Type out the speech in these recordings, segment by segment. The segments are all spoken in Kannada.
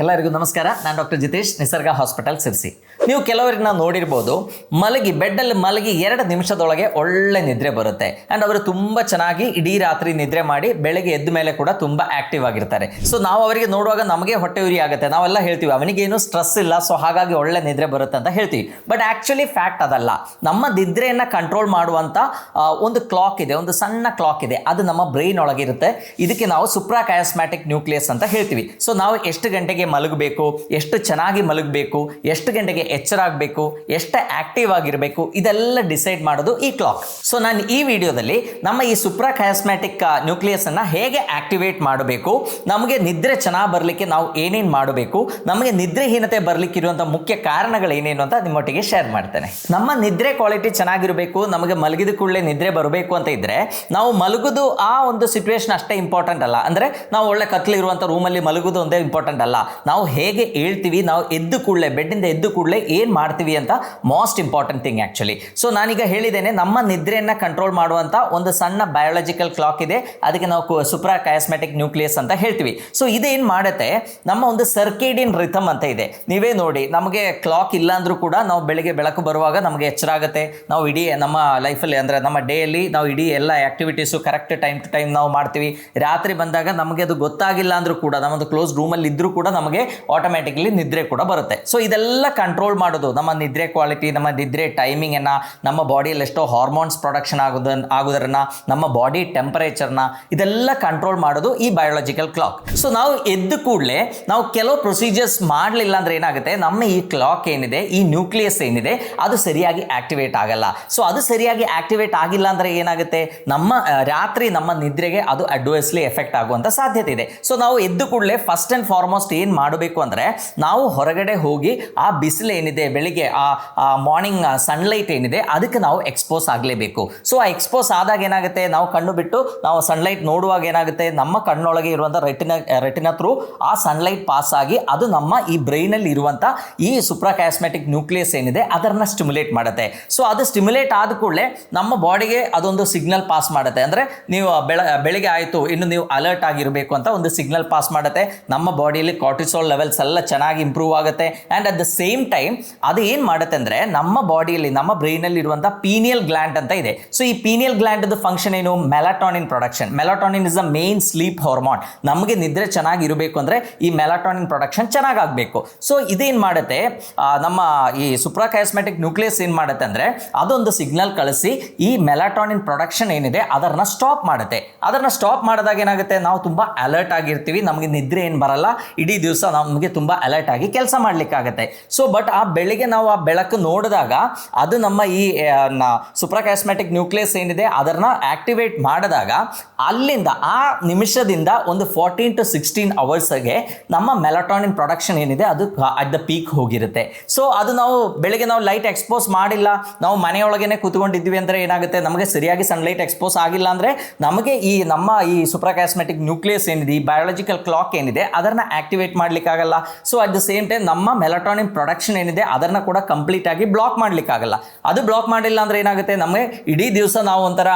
ಎಲ್ಲರಿಗೂ ನಮಸ್ಕಾರ. ನಾನು ಡಾಕ್ಟರ್ ಜಿತೇಶ್, ನಿಸರ್ಗ ಹಾಸ್ಪಿಟಲ್ ಸಿರ್ಸಿ. ನೀವು ಕೆಲವರನ್ನ ನೋಡಿರ್ಬೋದು, ಬೆಡ್ಡಲ್ಲಿ ಮಲಗಿ 2 ನಿಮಿಷದೊಳಗೆ ಒಳ್ಳೆ ನಿದ್ರೆ ಬರುತ್ತೆ. ಆ್ಯಂಡ್ ಅವರು ತುಂಬ ಚೆನ್ನಾಗಿ ಇಡೀ ರಾತ್ರಿ ನಿದ್ರೆ ಮಾಡಿ ಬೆಳಗ್ಗೆ ಎದ್ದ ಮೇಲೆ ಕೂಡ ತುಂಬ ಆಕ್ಟಿವ್ ಆಗಿರ್ತಾರೆ. ಸೊ ನಾವು ಅವರಿಗೆ ನೋಡುವಾಗ ನಮಗೆ ಹೊಟ್ಟೆ ಉರಿ ಆಗುತ್ತೆ. ನಾವೆಲ್ಲ ಹೇಳ್ತೀವಿ ಅವನಿಗೇನು ಸ್ಟ್ರೆಸ್ ಇಲ್ಲ, ಸೊ ಹಾಗಾಗಿ ಒಳ್ಳೆ ನಿದ್ರೆ ಬರುತ್ತೆ ಅಂತ ಹೇಳ್ತೀವಿ. ಬಟ್ ಆ್ಯಕ್ಚುಲಿ ಫ್ಯಾಕ್ಟ್ ಅದಲ್ಲ. ನಮ್ಮ ನಿದ್ರೆಯನ್ನು ಕಂಟ್ರೋಲ್ ಮಾಡುವಂಥ ಒಂದು ಕ್ಲಾಕ್ ಇದೆ, ಒಂದು ಸಣ್ಣ ಕ್ಲಾಕ್ ಇದೆ. ಅದು ನಮ್ಮ ಬ್ರೈನ್ ಒಳಗಿರುತ್ತೆ. ಇದಕ್ಕೆ ನಾವು ಸುಪ್ರಾಕಯಾಸ್ಮ್ಯಾಟಿಕ್ ನ್ಯೂಕ್ಲಿಯಸ್ ಅಂತ ಹೇಳ್ತೀವಿ. ಸೊ ನಾವು ಎಷ್ಟು ಗಂಟೆಗೆ ಮಲಗಬೇಕು, ಎಷ್ಟು ಚೆನ್ನಾಗಿ ಮಲಗಬೇಕು, ಎಷ್ಟು ಗಂಟೆಗೆ ಎಚ್ಚರ ಆಗಬೇಕು, ಎಷ್ಟು ಆಕ್ಟಿವ್ ಆಗಿರಬೇಕು, ಇದೆಲ್ಲ ಡಿಸೈಡ್ ಮಾಡೋದು ಈ ಕ್ಲಾಕ್. ಸೊ ನಾನು ಈ ವಿಡಿಯೋದಲ್ಲಿ ನಮ್ಮ ಈ ಸುಪ್ರಾಕಯಾಸ್ಮ್ಯಾಟಿಕ್ ನ್ಯೂಕ್ಲಿಯಸ್ ಅನ್ನ ಹೇಗೆ ಆಕ್ಟಿವೇಟ್ ಮಾಡಬೇಕು, ನಮಗೆ ನಿದ್ರೆ ಚೆನ್ನಾಗಿ ಬರಲಿಕ್ಕೆ ನಾವು ಏನೇನು ಮಾಡಬೇಕು, ನಮಗೆ ನಿದ್ರೆಹೀನತೆ ಬರಲಿಕ್ಕೆ ಇರುವಂಥ ಮುಖ್ಯ ಕಾರಣಗಳು ಏನೇನು ಅಂತ ನಿಮ್ಮೊಟ್ಟಿಗೆ ಶೇರ್ ಮಾಡ್ತೇನೆ. ನಮ್ಮ ನಿದ್ರೆ ಕ್ವಾಲಿಟಿ ಚೆನ್ನಾಗಿರಬೇಕು, ನಮಗೆ ಮಲಗಿದ ಕೂಡಲೇ ನಿದ್ರೆ ಬರಬೇಕು ಅಂತ ಇದ್ರೆ ನಾವು ಮಲಗುದು ಆ ಒಂದು ಸಿಚುವೇಶನ್ ಅಷ್ಟೇ ಇಂಪಾರ್ಟೆಂಟ್ ಅಲ್ಲ. ಅಂದರೆ ನಾವು ಒಳ್ಳೆ ಕತ್ಲಿರುವಂಥ ರೂಮಲ್ಲಿ ಮಲಗುದು ಒಂದೇ ಇಂಪಾರ್ಟೆಂಟ್ ಅಲ್ಲ. ನಾವು ಹೇಗೆ ಹೇಳ್ತೀವಿ, ನಾವು ಎದ್ದು ಕೂಡಲೇ ಬೆಡ್ಡಿಂದ ಎದ್ದು ಕೂಡಲೇ ಏನು ಮಾಡ್ತೀವಿ ಅಂತ most important thing actually. So ನಾನೀಗ ಹೇಳಿದ್ದೇನೆ, ನಮ್ಮ ನಿದ್ರೆಯನ್ನು ಕಂಟ್ರೋಲ್ ಮಾಡುವಂಥ ಒಂದು ಸಣ್ಣ ಬಯಾಲಜಿಕಲ್ ಕ್ಲಾಕ್ ಇದೆ. ಅದಕ್ಕೆ ನಾವು ಸುಪ್ರಾಕಯಾಸ್ಮ್ಯಾಟಿಕ್ ನ್ಯೂಕ್ಲಿಯಸ್ ಅಂತ ಹೇಳ್ತೀವಿ. ಸೊ ಇದೇನು ಮಾಡುತ್ತೆ, ನಮ್ಮ ಒಂದು ಸರ್ಕೇಡಿಯನ್ ರಿಥಮ್ ಅಂತ ಇದೆ. ನೀವೇ ನೋಡಿ, ನಮಗೆ ಕ್ಲಾಕ್ ಇಲ್ಲ ಅಂದರೂ ಕೂಡ ನಾವು ಬೆಳಿಗ್ಗೆ ಬೆಳಕು ಬರುವಾಗ ನಮಗೆ ಎಚ್ಚರ ಆಗುತ್ತೆ. ನಾವು ಇಡೀ ನಮ್ಮ ಲೈಫಲ್ಲಿ, ಅಂದರೆ ನಮ್ಮ ಡೇಯಲ್ಲಿ ನಾವು ಇಡೀ ಎಲ್ಲ activities correct time to time ನಾವು ಮಾಡ್ತೀವಿ. ರಾತ್ರಿ ಬಂದಾಗ ನಮಗೆ ಅದು ಗೊತ್ತಾಗಿಲ್ಲ ಅಂದರೂ ಕೂಡ, ನಮ್ಮದು ಕ್ಲೋಸ್ ರೂಮಲ್ಲಿ ಇದ್ದರೂ ಕೂಡ ನಮಗೆ ಆಟೋಮ್ಯಾಟಿಕ್ಲಿ ನಿದ್ರೆ ಕೂಡ ಬರುತ್ತೆ. ಸೊ ಇದೆಲ್ಲ ಕಂಟ್ರೋಲ್ ಮಾಡೋದು ನಮ್ಮ ನಿದ್ರೆ ಕ್ವಾಲಿಟಿ, ನಮ್ಮ ನಿದ್ರೆ ಟೈಮಿಂಗನ್ನು, ನಮ್ಮ ಬಾಡಿಯಲ್ಲಿ ಎಷ್ಟೋ ಹಾರ್ಮೋನ್ಸ್ ಪ್ರೊಡಕ್ಷನ್ ಆಗೋದನ್ನ, ನಮ್ಮ ಬಾಡಿ ಟೆಂಪರೇಚರ್ನ, ಇದೆಲ್ಲ ಕಂಟ್ರೋಲ್ ಮಾಡೋದು ಈ ಬಯಾಲಜಿಕಲ್ ಕ್ಲಾಕ್. ಸೊ ನಾವು ಎದ್ದು ಕೂಡಲೇ ನಾವು ಕೆಲವು ಪ್ರೊಸೀಜರ್ಸ್ ಮಾಡಲಿಲ್ಲ ಅಂದರೆ ಏನಾಗುತ್ತೆ, ನಮ್ಮ ಈ ಕ್ಲಾಕ್ ಏನಿದೆ, ಈ ನ್ಯೂಕ್ಲಿಯಸ್ ಏನಿದೆ, ಅದು ಸರಿಯಾಗಿ ಆಕ್ಟಿವೇಟ್ ಆಗಲ್ಲ. ಸೊ ಅದು ಸರಿಯಾಗಿ ಆಕ್ಟಿವೇಟ್ ಆಗಿಲ್ಲ ಅಂದರೆ ಏನಾಗುತ್ತೆ, ನಮ್ಮ ರಾತ್ರಿ ನಮ್ಮ ನಿದ್ರೆಗೆ ಅದು ಅಡ್ವರ್ಸ್ಲಿ ಎಫೆಕ್ಟ್ ಆಗುವಂಥ ಸಾಧ್ಯತೆ ಇದೆ. ಸೊ ನಾವು ಎದ್ದು ಕೂಡಲೇ ಫಸ್ಟ್ ಆ್ಯಂಡ್ ಫಾರ್ಮೋಸ್ಟ್ ಏನು ಮಾಡಬೇಕು ಅಂದರೆ, ನಾವು ಹೊರಗಡೆ ಹೋಗಿ ಆ ಬಿಸಿಲು ಏನಿದೆ, ಬೆಳಿಗ್ಗೆ ಆ ಮಾರ್ನಿಂಗ್ ಸನ್ಲೈಟ್ ಏನಿದೆ, ಅದಕ್ಕೆ ನಾವು ಎಕ್ಸ್ಪೋಸ್ ಆಗಲೇಬೇಕು. ಸೊ ಆ ಎಕ್ಸ್ಪೋಸ್ ಆದಾಗ ಏನಾಗುತ್ತೆ, ನಾವು ಕಣ್ಣು ಬಿಟ್ಟು ನಾವು ಸನ್ಲೈಟ್ ನೋಡುವಾಗ ಏನಾಗುತ್ತೆ, ನಮ್ಮ ಕಣ್ಣೊಳಗೆ ಇರುವಂಥ ರೆಟಿನ ಥ್ರೂ ಆ ಸನ್ಲೈಟ್ ಪಾಸ್ ಆಗಿ ಅದು ನಮ್ಮ ಈ ಬ್ರೈನಲ್ಲಿ ಇರುವಂಥ ಈ ಸುಪ್ರಾಕಯಾಸ್ಮ್ಯಾಟಿಕ್ ನ್ಯೂಕ್ಲಿಯಸ್ ಏನಿದೆ ಅದನ್ನು ಸ್ಟಿಮ್ಯುಲೇಟ್ ಮಾಡುತ್ತೆ. ಸೊ ಅದು ಸ್ಟಿಮ್ಯುಲೇಟ್ ಆದ ಕೂಡಲೇ ನಮ್ಮ ಬಾಡಿಗೆ ಅದೊಂದು ಸಿಗ್ನಲ್ ಪಾಸ್ ಮಾಡುತ್ತೆ. ಅಂದರೆ ನೀವು ಬೆಳಿಗ್ಗೆ ಆಯಿತು, ಇನ್ನು ನೀವು ಅಲರ್ಟ್ ಆಗಿರಬೇಕು ಅಂತ ಒಂದು ಸಿಗ್ನಲ್ ಪಾಸ್ ಮಾಡುತ್ತೆ. ನಮ್ಮ ಬಾಡಿಯಲ್ಲಿ ಕಾರ್ಟಿಸೋಲ್ ಲೆವೆಲ್ಸ್ ಎಲ್ಲ ಚೆನ್ನಾಗಿ ಇಂಪ್ರೂವ್ ಆಗುತ್ತೆ. And at the same time ಅದು ಏನು ಮಾಡುತ್ತೆ ಅಂದರೆ, ನಮ್ಮ ಬಾಡಿಯಲ್ಲಿ, ನಮ್ಮ ಬ್ರೈನಲ್ಲಿ ಇರುವಂಥ ಪೀನಿಯಲ್ ಗ್ಲ್ಯಾಂಡ್ ಅಂತ ಇದೆ. ಸೊ ಈ ಪೀನಿಯಲ್ ಗ್ಲ್ಯಾಂಡ್ ಫಂಕ್ಷನ್ ಏನು, melatonin production. Melatonin is the main sleep hormone. ನಮಗೆ ನಿದ್ರೆ ಚೆನ್ನಾಗಿರಬೇಕು ಅಂದರೆ ಈ ಮೆಲಾಟೋನಿನ್ ಪ್ರೊಡಕ್ಷನ್ ಚೆನ್ನಾಗಾಗಬೇಕು. ಸೊ ಇದೇನು ಮಾಡುತ್ತೆ, ನಮ್ಮ ಈ ಸುಪ್ರಾಕಯಾಸ್ಮ್ಯಾಟಿಕ್ ನ್ಯೂಕ್ಲಿಯಸ್ ಏನು ಮಾಡುತ್ತೆ ಅಂದರೆ, ಅದೊಂದು ಸಿಗ್ನಲ್ ಕಳಿಸಿ ಈ ಮೆಲಾಟೋನಿನ್ ಪ್ರೊಡಕ್ಷನ್ ಏನಿದೆ ಅದನ್ನು ಸ್ಟಾಪ್ ಮಾಡುತ್ತೆ. ಅದನ್ನು ಸ್ಟಾಪ್ ಮಾಡಿದಾಗ ಏನಾಗುತ್ತೆ, ನಾವು ತುಂಬ ಅಲರ್ಟ್ ಆಗಿರ್ತೀವಿ, ನಮಗೆ ನಿದ್ರೆ ಏನು ಬರಲ್ಲ, ಇಡೀ ದಿವಸ ನಮಗೆ ತುಂಬ ಅಲರ್ಟ್ ಆಗಿ ಕೆಲಸ ಮಾಡಲಿಕ್ಕಾಗತ್ತೆ. ಸೊ ಬಟ್ ಆ ಬೆಳಿಗ್ಗೆ ನಾವು ಆ ಬೆಳಕು ನೋಡಿದಾಗ ಅದು ನಮ್ಮ ಈ ಸುಪ್ರಾಕಯಾಸ್ಮ್ಯಾಟಿಕ್ ನ್ಯೂಕ್ಲಿಯಸ್ ಏನಿದೆ ಅದನ್ನು ಆಕ್ಟಿವೇಟ್ ಮಾಡಿದಾಗ ಅಲ್ಲಿಂದ ಆ ನಿಮಿಷದಿಂದ ಒಂದು 14 to 16 ಅವರ್ಸ್ಗೆ ನಮ್ಮ ಮೆಲಾಟೋನಿನ್ ಪ್ರೊಡಕ್ಷನ್ ಏನಿದೆ ಅದು ಅಟ್ ದ ಪೀಕ್ ಹೋಗಿರುತ್ತೆ. ಸೊ ಅದು ನಾವು ಬೆಳಿಗ್ಗೆ ನಾವು ಲೈಟ್ ಎಕ್ಸ್ಪೋಸ್ ಮಾಡಿಲ್ಲ, ನಾವು ಮನೆಯೊಳಗೇನೆ ಕೂತ್ಕೊಂಡಿದ್ವಿ ಅಂದರೆ ಏನಾಗುತ್ತೆ, ನಮಗೆ ಸರಿಯಾಗಿ ಸನ್ಲೈಟ್ ಎಕ್ಸ್ಪೋಸ್ ಆಗಿಲ್ಲ ಅಂದರೆ ನಮಗೆ ನಮ್ಮ ಈ ಸುಪ್ರಾಕಯಾಸ್ಮ್ಯಾಟಿಕ್ ನ್ಯೂಕ್ಲಿಯಸ್ ಏನಿದೆ, ಈ ಬಯಾಲಜಿಕಲ್ ಕ್ಲಾಕ್ ಏನಿದೆ ಅದನ್ನು ಆಕ್ಟಿವೇಟ್ ಮಾಡಲಿಕ್ಕಾಗಲ್ಲ. So at the same time ನಮ್ಮ ಮೆಲಾಟೋನಿನ್ ಪ್ರೊಡಕ್ಷನ್ ಏನಿದೆ ಅದನ್ನು ಕೂಡ ಕಂಪ್ಲೀಟ್ ಆಗಿ ಬ್ಲಾಕ್ ಮಾಡಲಿಕ್ಕಾಗಲ್ಲ. ಅದು ಬ್ಲಾಕ್ ಮಾಡಿಲ್ಲ ಅಂದರೆ ಏನಾಗುತ್ತೆ, ನಮಗೆ ಇಡೀ ದಿವಸ ನಾವು ಒಂಥರ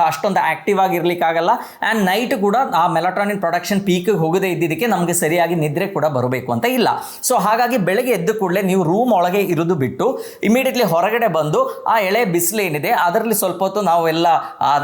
ಅಷ್ಟೊಂದು ಆಕ್ಟಿವ್ ಆಗಿರ್ಲಿಕ್ಕಾಗಲ್ಲ. ಆ್ಯಂಡ್ ನೈಟ್ ಕೂಡ ಆ ಮೆಲಾಟೋನಿನ್ ಪ್ರೊಡಕ್ಷನ್ ಪೀಕಿಗೆ ಹೋಗದೇ ಇದ್ದಿದ್ದಕ್ಕೆ ನಮಗೆ ಸರಿಯಾಗಿ ನಿದ್ರೆ ಕೂಡ ಬರಬೇಕು ಅಂತ ಇಲ್ಲ. ಸೊ ಹಾಗಾಗಿ ಬೆಳಗ್ಗೆ ಎದ್ದು ಕೂಡಲೇ ನೀವು ರೂಮ್ ಒಳಗೆ ಇರೋದು ಬಿಟ್ಟು ಇಮಿಡಿಯೇಟ್ಲಿ ಹೊರಗಡೆ ಬಂದು ಆ ಎಳೆ ಬಿಸಿಲು ಏನಿದೆ ಅದರಲ್ಲಿ ಸ್ವಲ್ಪ ಹೊತ್ತು ನಾವೆಲ್ಲ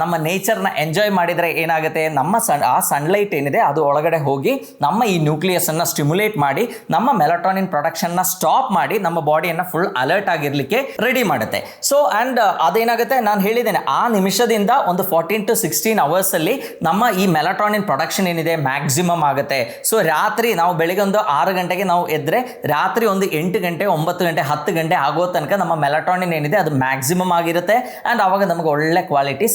ನಮ್ಮ ನೇಚರ್ನ ಎಂಜಾಯ್ ಮಾಡಿದರೆ ಏನಾಗುತ್ತೆ, ನಮ್ಮ ಆ ಸನ್ಲೈಟ್ ಏನಿದೆ ಅದು ಒಳಗಡೆ ಹೋಗಿ ನಮ್ಮ ಈ ನ್ಯೂಕ್ಲಿಯಸನ್ನು ಸ್ಟಿಮ್ಯುಲೇಟ್ ಮಾಡಿ ನಮ್ಮ ಮೆಲಾಟೋನಿನ್ ಪ್ರೊಡಕ್ಷನ್ನ ಸ್ಟಾಪ್ ಮಾಡಿ ನಮ್ಮ ಬಾಡಿಯನ್ನು ಫುಲ್ ಅಲರ್ಟ್ ಆಗಿರಲಿಕ್ಕೆ ರೆಡಿ ಮಾಡುತ್ತೆ. ಸೊ ಆ್ಯಂಡ್ ಅದೇನಾಗುತ್ತೆ, ನಾನು ಹೇಳಿದ್ದೇನೆ, ಆ ನಿಮಿಷದಿಂದ ಒಂದು 14 to 16 ಅವರ್ಸಲ್ಲಿ ನಮ್ಮ ಈ ಮೆಲಾಟೋನಿನ್ ಪ್ರೊಡಕ್ಷನ್ ಏನಿದೆ ಮ್ಯಾಕ್ಸಿಮಮ್ ಆಗುತ್ತೆ. ಸೊ ರಾತ್ರಿ ನಾವು ಬೆಳಿಗ್ಗೆ ಒಂದು 6 ಗಂಟೆಗೆ ನಾವು ಎದ್ದರೆ ರಾತ್ರಿ ಒಂದು 8 ಗಂಟೆ 9 ಗಂಟೆ 10 ಗಂಟೆ ಆಗೋ ತನಕ ನಮ್ಮ ಮೆಲಾಟೋನಿನ್ ಏನಿದೆ ಅದು ಮ್ಯಾಕ್ಸಿಮಮ್ ಆಗಿರುತ್ತೆ. ಆ್ಯಂಡ್ ಆವಾಗ ನಮಗೆ ಒಳ್ಳೆ ಕ್ವಾಲಿಟಿ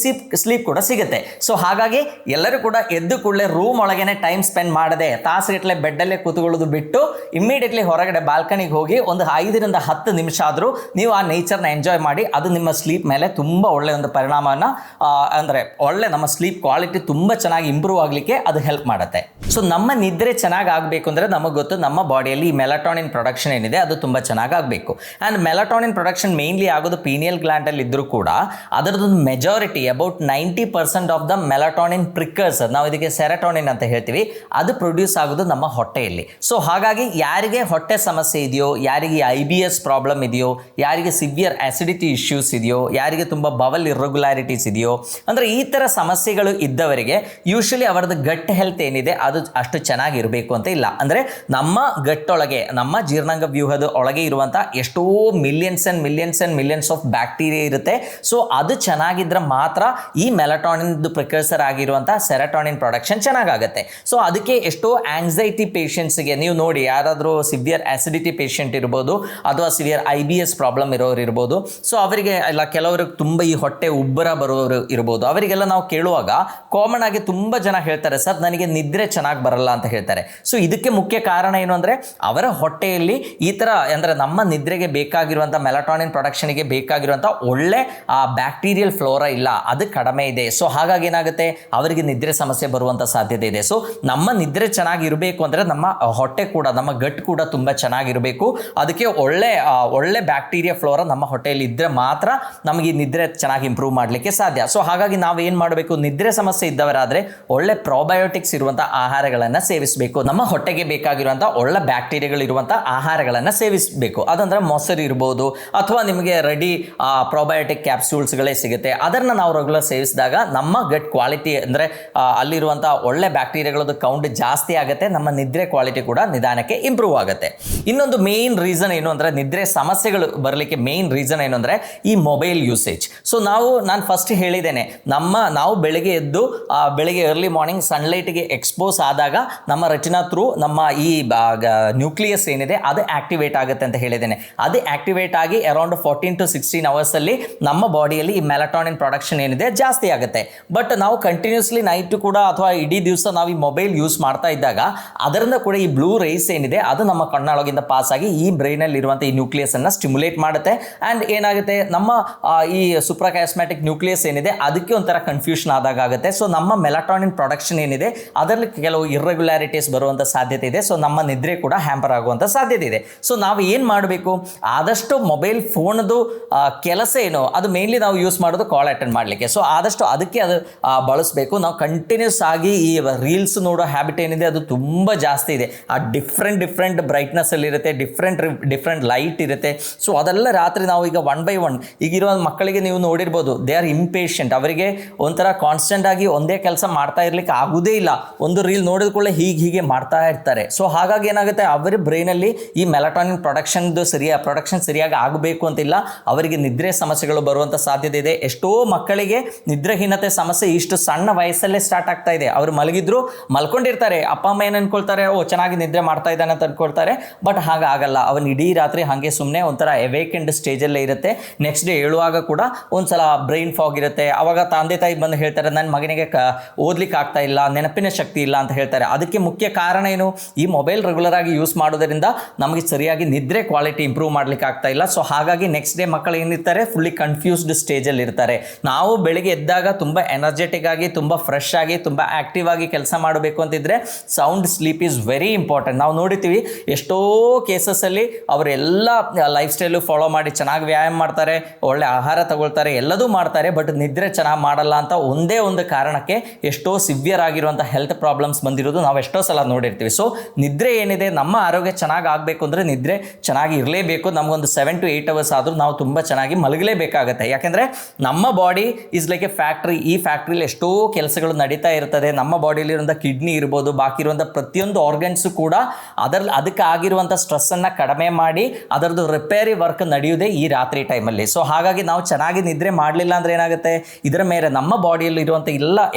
ಸ್ಲೀಪ್ ಕೂಡ ಸಿಗುತ್ತೆ. ಸೊ ಹಾಗಾಗಿ ಎಲ್ಲರೂ ಕೂಡ ಎದ್ದು ಕೂಡಲೇ ರೂಮ್ ಒಳಗೇನೆ ಟೈಮ್ ಸ್ಪೆಂಡ್ ಮಾಡದೆ ತಾಸುಗಟ್ಟಲೆ ಬೆಡ್ಡಲ್ಲೇ ಕೂತ್ಕೊಳ್ಳೋದು ಬಿಟ್ಟು ಇಮ್ಮಿಡಿಯೇಟ್ಲಿ ಹೊರಗಡೆ ಬಾಲ್ಕನಿಗೆ ಹೋಗಿ ಒಂದು 5 ರಿಂದ 10 ನಿಮಿಷ ಆದರೂ ನೀವು ಆ ನೇಚರ್ನ ಎಂಜಾಯ್ ಮಾಡಿ. ಅದು ನಿಮ್ಮ ಸ್ಲೀಪ್ ಮೇಲೆ ತುಂಬ ಒಳ್ಳೆಯ ಒಂದು ಪರಿಣಾಮವನ್ನು, ಅಂದರೆ ಒಳ್ಳೆ ನಮ್ಮ ಸ್ಲೀಪ್ ಕ್ವಾಲಿಟಿ ತುಂಬ ಚೆನ್ನಾಗಿ ಇಂಪ್ರೂವ್ ಆಗಲಿಕ್ಕೆ ಅದು ಹೆಲ್ಪ್ ಮಾಡುತ್ತೆ. ಸೊ ನಮ್ಮ ನಿದ್ರೆ ಚೆನ್ನಾಗಿ ಆಗಬೇಕು ಅಂದರೆ ನಮಗೆ ಗೊತ್ತು, ನಮ್ಮ ಬಾಡಿಯಲ್ಲಿ ಈ ಮೆಲಾಟೋನಿನ್ ಪ್ರೊಡಕ್ಷನ್ ಏನಿದೆ ಅದು ತುಂಬ ಚೆನ್ನಾಗಿ ಆಗಬೇಕು. ಆ್ಯಂಡ್ ಮೆಲಾಟೋನಿನ್ ಪ್ರೊಡಕ್ಷನ್ ಮೇನ್ಲಿ ಆಗೋದು ಪೀನಿಯಲ್ ಗ್ಲ್ಯಾಂಡಲ್ಲಿ ಇದ್ದರೂ ಕೂಡ ಅದರದೊಂದು majority about 90% of the melatonin precursor, ನಾವು ಇದಕ್ಕೆ ಸೆರಟೋನಿನ್ ಅಂತ ಹೇಳ್ತೀವಿ, ಅದು ಪ್ರೊಡ್ಯೂಸ್ ಆಗೋದು ನಮ್ಮ ಹೊಟ್ಟೆಯಲ್ಲಿ. ಸೊ ಹಾಗಾಗಿ ಯಾರಿಗೆ ಹೊಟ್ಟೆ ಸಮಸ್ಯೆ ಇದೆಯೋ, ಯಾರಿಗೆ IBS ಪ್ರಾಬ್ಲಮ್ ಇದೆಯೋ, ಯಾರಿಗೆ ಸಿವಿಯರ್ ಆಸಿಡಿಟಿ ಇಶ್ಯೂಸ್ ಇದೆಯೋ, ಯಾರಿಗೆ ತುಂಬ ಬವಲ್ ಇರ್ರೆಗ್ಯುಲಾರಿಟೀಸ್ ಇದೆಯೋ, ಅಂದರೆ ಈ ಥರ ಸಮಸ್ಯೆಗಳು ಇದ್ದವರಿಗೆ ಯೂಶಲಿ ಅವರದ್ದು ಗಟ್ ಹೆಲ್ತ್ ಏನಿದೆ ಅದು ಅಷ್ಟು ಚೆನ್ನಾಗಿರಬೇಕು ಅಂತ ಇಲ್ಲ. ಅಂದರೆ ನಮ್ಮ ಗಟ್ಟೊಳಗೆ, ನಮ್ಮ ಜೀರ್ಣಾಂಗ ವ್ಯೂಹದ ಒಳಗೆ ಇರುವಂಥ ಎಷ್ಟೋ millions and millions of bacteria ಇರುತ್ತೆ. ಸೊ ಅದು ಚೆನ್ನಾಗಿದ್ರೆ ಮಾತ್ರ ಈ ಮೆಲಟಾನಿನ್ದು ಪ್ರಿಕರ್ಸರ್ ಆಗಿರುವಂಥ ಸೆರಟಾನಿನ್ ಪ್ರೊಡಕ್ಷನ್ ಚೆನ್ನಾಗಾಗುತ್ತೆ. ಸೊ ಅದಕ್ಕೆ ಎಷ್ಟೋ ಆಂಗ್ಸೈಟಿ ಪೇಷಂಟ್ಸ್ಗೆ ನೀವು ನೋಡಿ, ಯಾರಾದರೂ ಸಿವಿಯರ್ ಆಸಿಡಿಟಿ ಪೇಷಂಟ್ ಇರ್ಬೋದು ಅಥವಾ ಸಿವಿಯರ್ IBS ಪ್ರಾಬ್ಲಮ್ ಇರೋರು ಇರ್ಬೋದು. ಸೊ ಅವರಿಗೆ ಇಲ್ಲ, ಕೆಲವ್ರಿಗೆ ತುಂಬ ಈ ಹೊಟ್ಟೆ ಉಬ್ಬರ ಬರೋರು ಇರ್ಬೋದು. ಅವರಿಗೆಲ್ಲ ನಾವು ಕೇಳುವಾಗ ಕಾಮನ್ ಆಗಿ ತುಂಬ ಜನ ಹೇಳ್ತಾರೆ, ಸರ್ ನನಗೆ ನಿದ್ರೆ ಚೆನ್ನಾಗಿ ಬರಲ್ಲ ಅಂತ ಹೇಳ್ತಾರೆ. ಸೊ ಇದಕ್ಕೆ ಮುಖ್ಯ ಕಾರಣ ಏನು ಅಂದರೆ ಅವರ ಹೊಟ್ಟೆಯಲ್ಲಿ ಈ ಥರ, ಅಂದರೆ ನಮ್ಮ ನಿದ್ರೆಗೆ ಬೇಕಾಗಿರುವಂಥ ಮೆಲಟಾನಿನ್ ಪ್ರೊಡಕ್ಷನ್ಗೆ ಬೇಕಾಗಿರುವಂಥ ಒಳ್ಳೆ ಬ್ಯಾಕ್ಟೀರಿಯಲ್ ಫ್ಲೋರಾ ಇಲ್ಲ, ಅದು ಕಡಿಮೆ ಇದೆ. ಸೊ ಹಾಗಾಗಿ ಏನಾಗುತ್ತೆ, ಅವರಿಗೆ ನಿದ್ರೆ ಸಮಸ್ಯೆ ಬರುವಂಥ ಸಾಧ್ಯತೆ ಇದೆ. ಸೊ ನಮ್ಮ ನಿದ್ರೆ ಚೆನ್ನಾಗಿರಬೇಕು ಅಂದರೆ ನಮ್ಮ ಹೊಟ್ಟೆ ಕೂಡ, ನಮ್ಮ ಗಟ್ ಕೂಡ ತುಂಬ ಚೆನ್ನಾಗಿರಬೇಕು. ಅದಕ್ಕೆ ಒಳ್ಳೆ ಬ್ಯಾಕ್ಟೀರಿಯಾ ಫ್ಲೋರಾ ನಮ್ಮ ಹೊಟ್ಟೆಯಲ್ಲಿ ಇದ್ದರೆ ಮಾತ್ರ ನಮಗೆ ನಿದ್ರೆ ಚೆನ್ನಾಗಿ ಇಂಪ್ರೂವ್ ಮಾಡಲಿಕ್ಕೆ ಸಾಧ್ಯ. ಸೊ ಹಾಗಾಗಿ ನಾವು ಏನು ಮಾಡಬೇಕು, ನಿದ್ರೆ ಸಮಸ್ಯೆ ಇದ್ದವರಾದರೆ ಒಳ್ಳೆ ಪ್ರೋಬಯೋಟಿಕ್ಸ್ ಇರುವಂಥ ಆಹಾರಗಳನ್ನು ಸೇವಿಸಬೇಕು. ನಮ್ಮ ಹೊಟ್ಟೆಗೆ ಬೇಕಾಗಿರುವಂಥ ಒಳ್ಳೆ ಬ್ಯಾಕ್ಟೀರಿಯಾಗಳು ಇರುವಂಥ ಆಹಾರಗಳನ್ನು ಸೇವಿಸಬೇಕು. ಅದಂದ್ರೆ ಮೊಸರು ಇರ್ಬೋದು, ಅಥವಾ ನಿಮಗೆ ರೆಡಿ ಪ್ರೋಬಯೋಟಿಕ್ ಕ್ಯಾಪ್ಸೂಲ್ಸ್ಗಳೇ ಸಿಗುತ್ತೆ. ಅದನ್ನು ನಾವು ರೆಗ್ಯುಲರ್ ಸೇವಿಸಿದಾಗ ನಮ್ಮ ಗಟ್ ಕ್ವಾಲಿಟಿ, ಅಂದರೆ ಅಲ್ಲಿರುವಂಥ ಒಳ್ಳೆ ಬ್ಯಾಕ್ಟೀರಿಯಾಗಳದ್ದು ಕೌಂಟ್ ಜಾಸ್ತಿ ಆಗುತ್ತೆ, ನಮ್ಮ ನಿದ್ರೆ ಕ್ವಾಲಿಟಿ ಕೂಡ ನಿಧಾನಕ್ಕೆ ಇಂಪ್ರೂವ್ ಆಗುತ್ತೆ. ಇನ್ನೊಂದು ಮೇನ್ ರೀಸನ್ ಏನು ಅಂದರೆ, ನಿದ್ರೆ ಸಮಸ್ಯೆಗಳು ಬರಲಿಕ್ಕೆ ಮೇನ್ ರೀಸನ್ ಏನು ಅಂದರೆ ಈ ಮೊಬೈಲ್ ಯೂಸೇಜ್. ಸೊ ನಾನು ಫಸ್ಟ್ ಹೇಳಿದ್ದೇನೆ, ನಾವು ಬೆಳಗ್ಗೆ ಎದ್ದು ಬೆಳಗ್ಗೆ ಅರ್ಲಿ ಮಾರ್ನಿಂಗ್ ಸನ್ಲೈಟ್ಗೆ ಎಕ್ಸ್ಪೋಸ್ ಆದಾಗ ನಮ್ಮ ರೆಟಿನಾ ಥ್ರೂ ನಮ್ಮ ಈ ನ್ಯೂಕ್ಲಿಯಸ್ ಏನಿದೆ ಅದು ಆಕ್ಟಿವೇಟ್ ಆಗುತ್ತೆ ಅಂತ ಹೇಳಿದ್ದೇನೆ. ಅದು ಆಕ್ಟಿವೇಟ್ ಆಗಿ ಅರೌಂಡ್ 14 to 16 ಅವರ್ಸಲ್ಲಿ ನಮ್ಮ ಬಾಡಿಯಲ್ಲಿ ಈ ಮೆಲಟಾನಿನ್ ಪ್ರೊಡಕ್ಷನ್ ಏನಿದೆ ಜಾಸ್ತಿ ಆಗುತ್ತೆ. ಬಟ್ ನಾವು ಕಂಟಿನ್ಯೂಸ್ಲಿ ನೈಟ್ ಕೂಡ ಅಥವಾ ಇಡೀ ದಿವಸ ನಾವು ಈ ಮೊಬೈಲ್ ಯೂಸ್ ಮಾಡ್ತಾ ಇದ್ದಾಗ ಅದರಿಂದ ಕೂಡ ಈ ಬ್ಲೂ ರೈಸ್ ಏನಿದೆ ಅದು ನಮ್ಮ ಕಣ್ಣೊಳಗಿಂದ ಪಾಸ್ ಆಗಿ ಈ ಬ್ರೈನಲ್ಲಿ ಇರುವಂಥ ಈ ನ್ಯೂಕ್ಲಿಯಸ್ ಅನ್ನು ಸ್ಟಿಮ್ಯುಲೇಟ್ ಮಾಡುತ್ತೆ. ಆ್ಯಂಡ್ ಏನಾಗುತ್ತೆ, ನಮ್ಮ ಈ ಸುಪ್ರಾಕ್ಯಾಸ್ಮ್ಯಾಟಿಕ್ ನ್ಯೂಕ್ಲಿಯಸ್ ಏನಿದೆ ಅದಕ್ಕೆ ಒಂಥರ ಕನ್ಫ್ಯೂಷನ್ ಆದಾಗ ಆಗುತ್ತೆ. ಸೊ ನಮ್ಮ ಮೆಲಟಾನಿನ್ ಪ್ರೊಡಕ್ಷನ್ ಏನಿದೆ ಅದರಲ್ಲಿ ಕೆಲವು ಇರ್ರೆಗ್ಯುಲಾರಿಟೀಸ್ ಬರುವಂಥ ಸಾಧ್ಯತೆ ಇದೆ. ಸೊ ನಮ್ಮ ನಿದ್ರೆ ಕೂಡ ಹ್ಯಾಂಪರ್ ಆಗುವಂಥ ಸಾಧ್ಯತೆ ಇದೆ. ಸೊ ನಾವು ಏನು ಮಾಡಬೇಕು, ಆದಷ್ಟು ಮೊಬೈಲ್ ಫೋನ್ದು ಕೆಲಸ ಏನು, ಅದು ಮೇನ್ಲಿ ನಾವು ಯೂಸ್ ಮಾಡೋದು ಕಾಲ್ ಅಟೆಂಡ್ ಮಾಡಲಿಕ್ಕೆ. ಸೊ ಆದಷ್ಟು ಅದಕ್ಕೆ ಅದು ಬಳಸಬೇಕು. ನಾವು ಕಂಟಿನ್ಯೂಸ್ ಆಗಿ ಈ ರೀಲ್ಸ್ ನೋಡೋ ಹ್ಯಾಬಿಟ್ ಏನಿದೆ ಅದು ತುಂಬ ಜಾಸ್ತಿ ಇದೆ. ಆ ಡಿಫ್ರೆಂಟ್ ಬ್ರೈಟ್ನೆಸ್ಸಲ್ಲಿ ಇರುತ್ತೆ, ಡಿಫ್ರೆಂಟ್ ಲೈಟ್ ಇರುತ್ತೆ. ಸೊ ಅದೆಲ್ಲ ರಾತ್ರಿ ನಾವು ಈಗ 1 by 1 ಈಗಿರೋ ಮಕ್ಕಳಿಗೆ ನೀವು ನೋಡಿರ್ಬೋದು, ದೇ ಆರ್ ಇಂಪೇಷೆಂಟ್. ಅವರಿಗೆ ಒಂಥರ ಕಾನ್ಸ್ಟೆಂಟ್ ಆಗಿ ಒಂದೇ ಕೆಲಸ ಮಾಡ್ತಾ ಇರಲಿಕ್ಕೆ ಆಗೋದೇ ಇಲ್ಲ. ಒಂದು ರೀಲ್ ನೋಡಿದ ಕೂಡಲೇ ಹೀಗೆ ಮಾಡ್ತಾ ಇರ್ತಾರೆ. ಸೊ ಹಾಗಾಗಿ ಏನಾಗುತ್ತೆ, ಅವರ ಬ್ರೈನಲ್ಲಿ ಈ ಮೆಲಟಾನಿನ್ ಪ್ರೊಡಕ್ಷನ್ ಸರಿಯಾಗಿ ಆಗಬೇಕು ಅಂತಿಲ್ಲ, ಅವರಿಗೆ ನಿದ್ರೆ ಸಮಸ್ಯೆಗಳು ಬರುವಂಥ ಸಾಧ್ಯತೆ ಇದೆ. ಎಷ್ಟೋ ಮಕ್ಕಳಿಗೆ ನಿದ್ರೆಹೀನತೆ ಸಮಸ್ಯೆ ಇಷ್ಟು ಸಣ್ಣ ವಯಸ್ಸಲ್ಲೇ ಸ್ಟಾರ್ಟ್ ಆಗ್ತಾ ಇದೆ. ಅವರು ಮಲ್ಕೊಂಡಿರ್ತಾರೆ, ಅಪ್ಪ ಅಮ್ಮ ಏನು ಅನ್ಕೊಳ್ತಾರೆ, ಚೆನ್ನಾಗಿ ನಿದ್ರೆ ಮಾಡ್ತಾ ಇದ್ದಾನೆ ಅಂತ ಅನ್ಕೊಳ್ತಾರೆ. ಬಟ್ ಹಾಗಾಗಲ್ಲ, ಅವನು ಇಡೀ ರಾತ್ರಿ ಹಾಗೆ ಸುಮ್ಮನೆ ಒಂಥರ ಅವೇಕೆಂಡ್ ಸ್ಟೇಜಲ್ಲೇ ಇರುತ್ತೆ. ನೆಕ್ಸ್ಟ್ ಡೇ ಹೇಳುವಾಗ ಕೂಡ ಒಂದ್ಸಲ ಬ್ರೈನ್ ಫಾಗ್ ಇರುತ್ತೆ. ಅವಾಗ ತಂದೆ ತಾಯಿ ಬಂದು ಹೇಳ್ತಾರೆ, ನನ್ನ ಮಗನಿಗೆ ಓದ್ಲಿಕ್ಕೆ ಆಗ್ತಾ ಇಲ್ಲ, ನೆನಪಿನ ಶಕ್ತಿ ಇಲ್ಲ ಅಂತ ಹೇಳ್ತಾರೆ. ಅದಕ್ಕೆ ಮುಖ್ಯ ಕಾರಣ ಏನು, ಈ ಮೊಬೈಲ್ ರೆಗ್ಯುಲರ್ ಆಗಿ ಯೂಸ್ ಮಾಡೋದರಿಂದ ನಮಗೆ ಸರಿಯಾಗಿ ನಿದ್ರೆ ಕ್ವಾಲಿಟಿ ಇಂಪ್ರೂವ್ ಮಾಡ್ಲಿಕ್ಕೆ ಆಗ್ತಾ ಇಲ್ಲ. ಸೊ ಹಾಗಾಗಿ ನೆಕ್ಸ್ಟ್ ಡೇ ಮಕ್ಕಳು ಏನಿರ್ತಾರೆ, ಫುಲ್ಲಿ ಕನ್ಫ್ಯೂಸ್ಡ್ ಸ್ಟೇಜಲ್ಲಿ ಇರ್ತಾರೆ. ನಾವು ಬೆಳಿಗ್ಗೆ ಎದ್ದಾಗ ತುಂಬ ಎನರ್ಜೆಟಿಕ್ ಆಗಿ, ತುಂಬ ಫ್ರೆಶ್ ಆಗಿ, ತುಂಬ ಆಕ್ಟಿವ್ ಆಗಿ ಕೆಲಸ ಮಾಡಬೇಕು ಅಂತಿದ್ರೆ sound sleep is very important. ನಾವು ನೋಡಿರ್ತೀವಿ ಎಷ್ಟೋ ಕೇಸಸ್ಸಲ್ಲಿ ಅವರೆಲ್ಲ ಲೈಫ್ ಸ್ಟೈಲು ಫಾಲೋ ಮಾಡಿ ಚೆನ್ನಾಗಿ ವ್ಯಾಯಾಮ ಮಾಡ್ತಾರೆ, ಒಳ್ಳೆ ಆಹಾರ ತಗೊಳ್ತಾರೆ, ಎಲ್ಲದೂ ಮಾಡ್ತಾರೆ, ಬಟ್ ನಿದ್ರೆ ಚೆನ್ನಾಗಿ ಮಾಡಲ್ಲ ಅಂತ ಒಂದೇ ಒಂದು ಕಾರಣಕ್ಕೆ ಎಷ್ಟೋ ಸಿವಿಯರ್ ಆಗಿರುವಂಥ ಹೆಲ್ತ್ ಪ್ರಾಬ್ಲಮ್ಸ್ ಬಂದಿರೋದು ನಾವು ಎಷ್ಟೋ ಸಲ ನೋಡಿರ್ತೀವಿ. ಸೊ ನಿದ್ರೆ ಏನಿದೆ, ನಮ್ಮ ಆರೋಗ್ಯ ಚೆನ್ನಾಗಿ ಆಗಬೇಕು ಅಂದರೆ ನಿದ್ರೆ ಚೆನ್ನಾಗಿ ಇರಲೇಬೇಕು. ನಮಗೊಂದು 7 to 8 ಅವರ್ಸ್ ಆದರೂ ನಾವು ತುಂಬ ಚೆನ್ನಾಗಿ ಮಲಗಲೇಬೇಕಾಗತ್ತೆ. ಯಾಕೆಂದರೆ ನಮ್ಮ body is like A factory. ಈ ಫ್ಯಾಕ್ಟ್ರಿಲಿ ಎಷ್ಟೋ ಕೆಲಸಗಳು ನಡೀತಾ ಇರ್ತದೆ. ನಮ್ಮ ಬಾಡಿಯಲ್ಲಿರುವಂಥ ಕಿಡ್ನಿ ಇರ್ಬೋದು, ಬಾಕಿ ಇರುವಂಥ ಪ್ರತಿಯೊಂದು ಆರ್ಗನ್ಸು ಕೂಡ ಅದಕ್ಕೆ ಆಗಿರುವಂಥ ಸ್ಟ್ರೆಸ್ಸನ್ನು ಕಡಿಮೆ ಮಾಡಿ ಅದರದ್ದು ರಿಪೇರಿ ವರ್ಕ್ ನಡೆಯುವುದೇ ಈ ರಾತ್ರಿ ಟೈಮಲ್ಲಿ. ಸೊ ಹಾಗಾಗಿ ನಾವು ಚೆನ್ನಾಗಿ ನಿದ್ರೆ ಮಾಡಲಿಲ್ಲ ಅಂದರೆ ಏನಾಗುತ್ತೆ, ಇದರ ಮೇಲೆ ನಮ್ಮ ಬಾಡಿಯಲ್ಲಿ ಇರುವಂಥ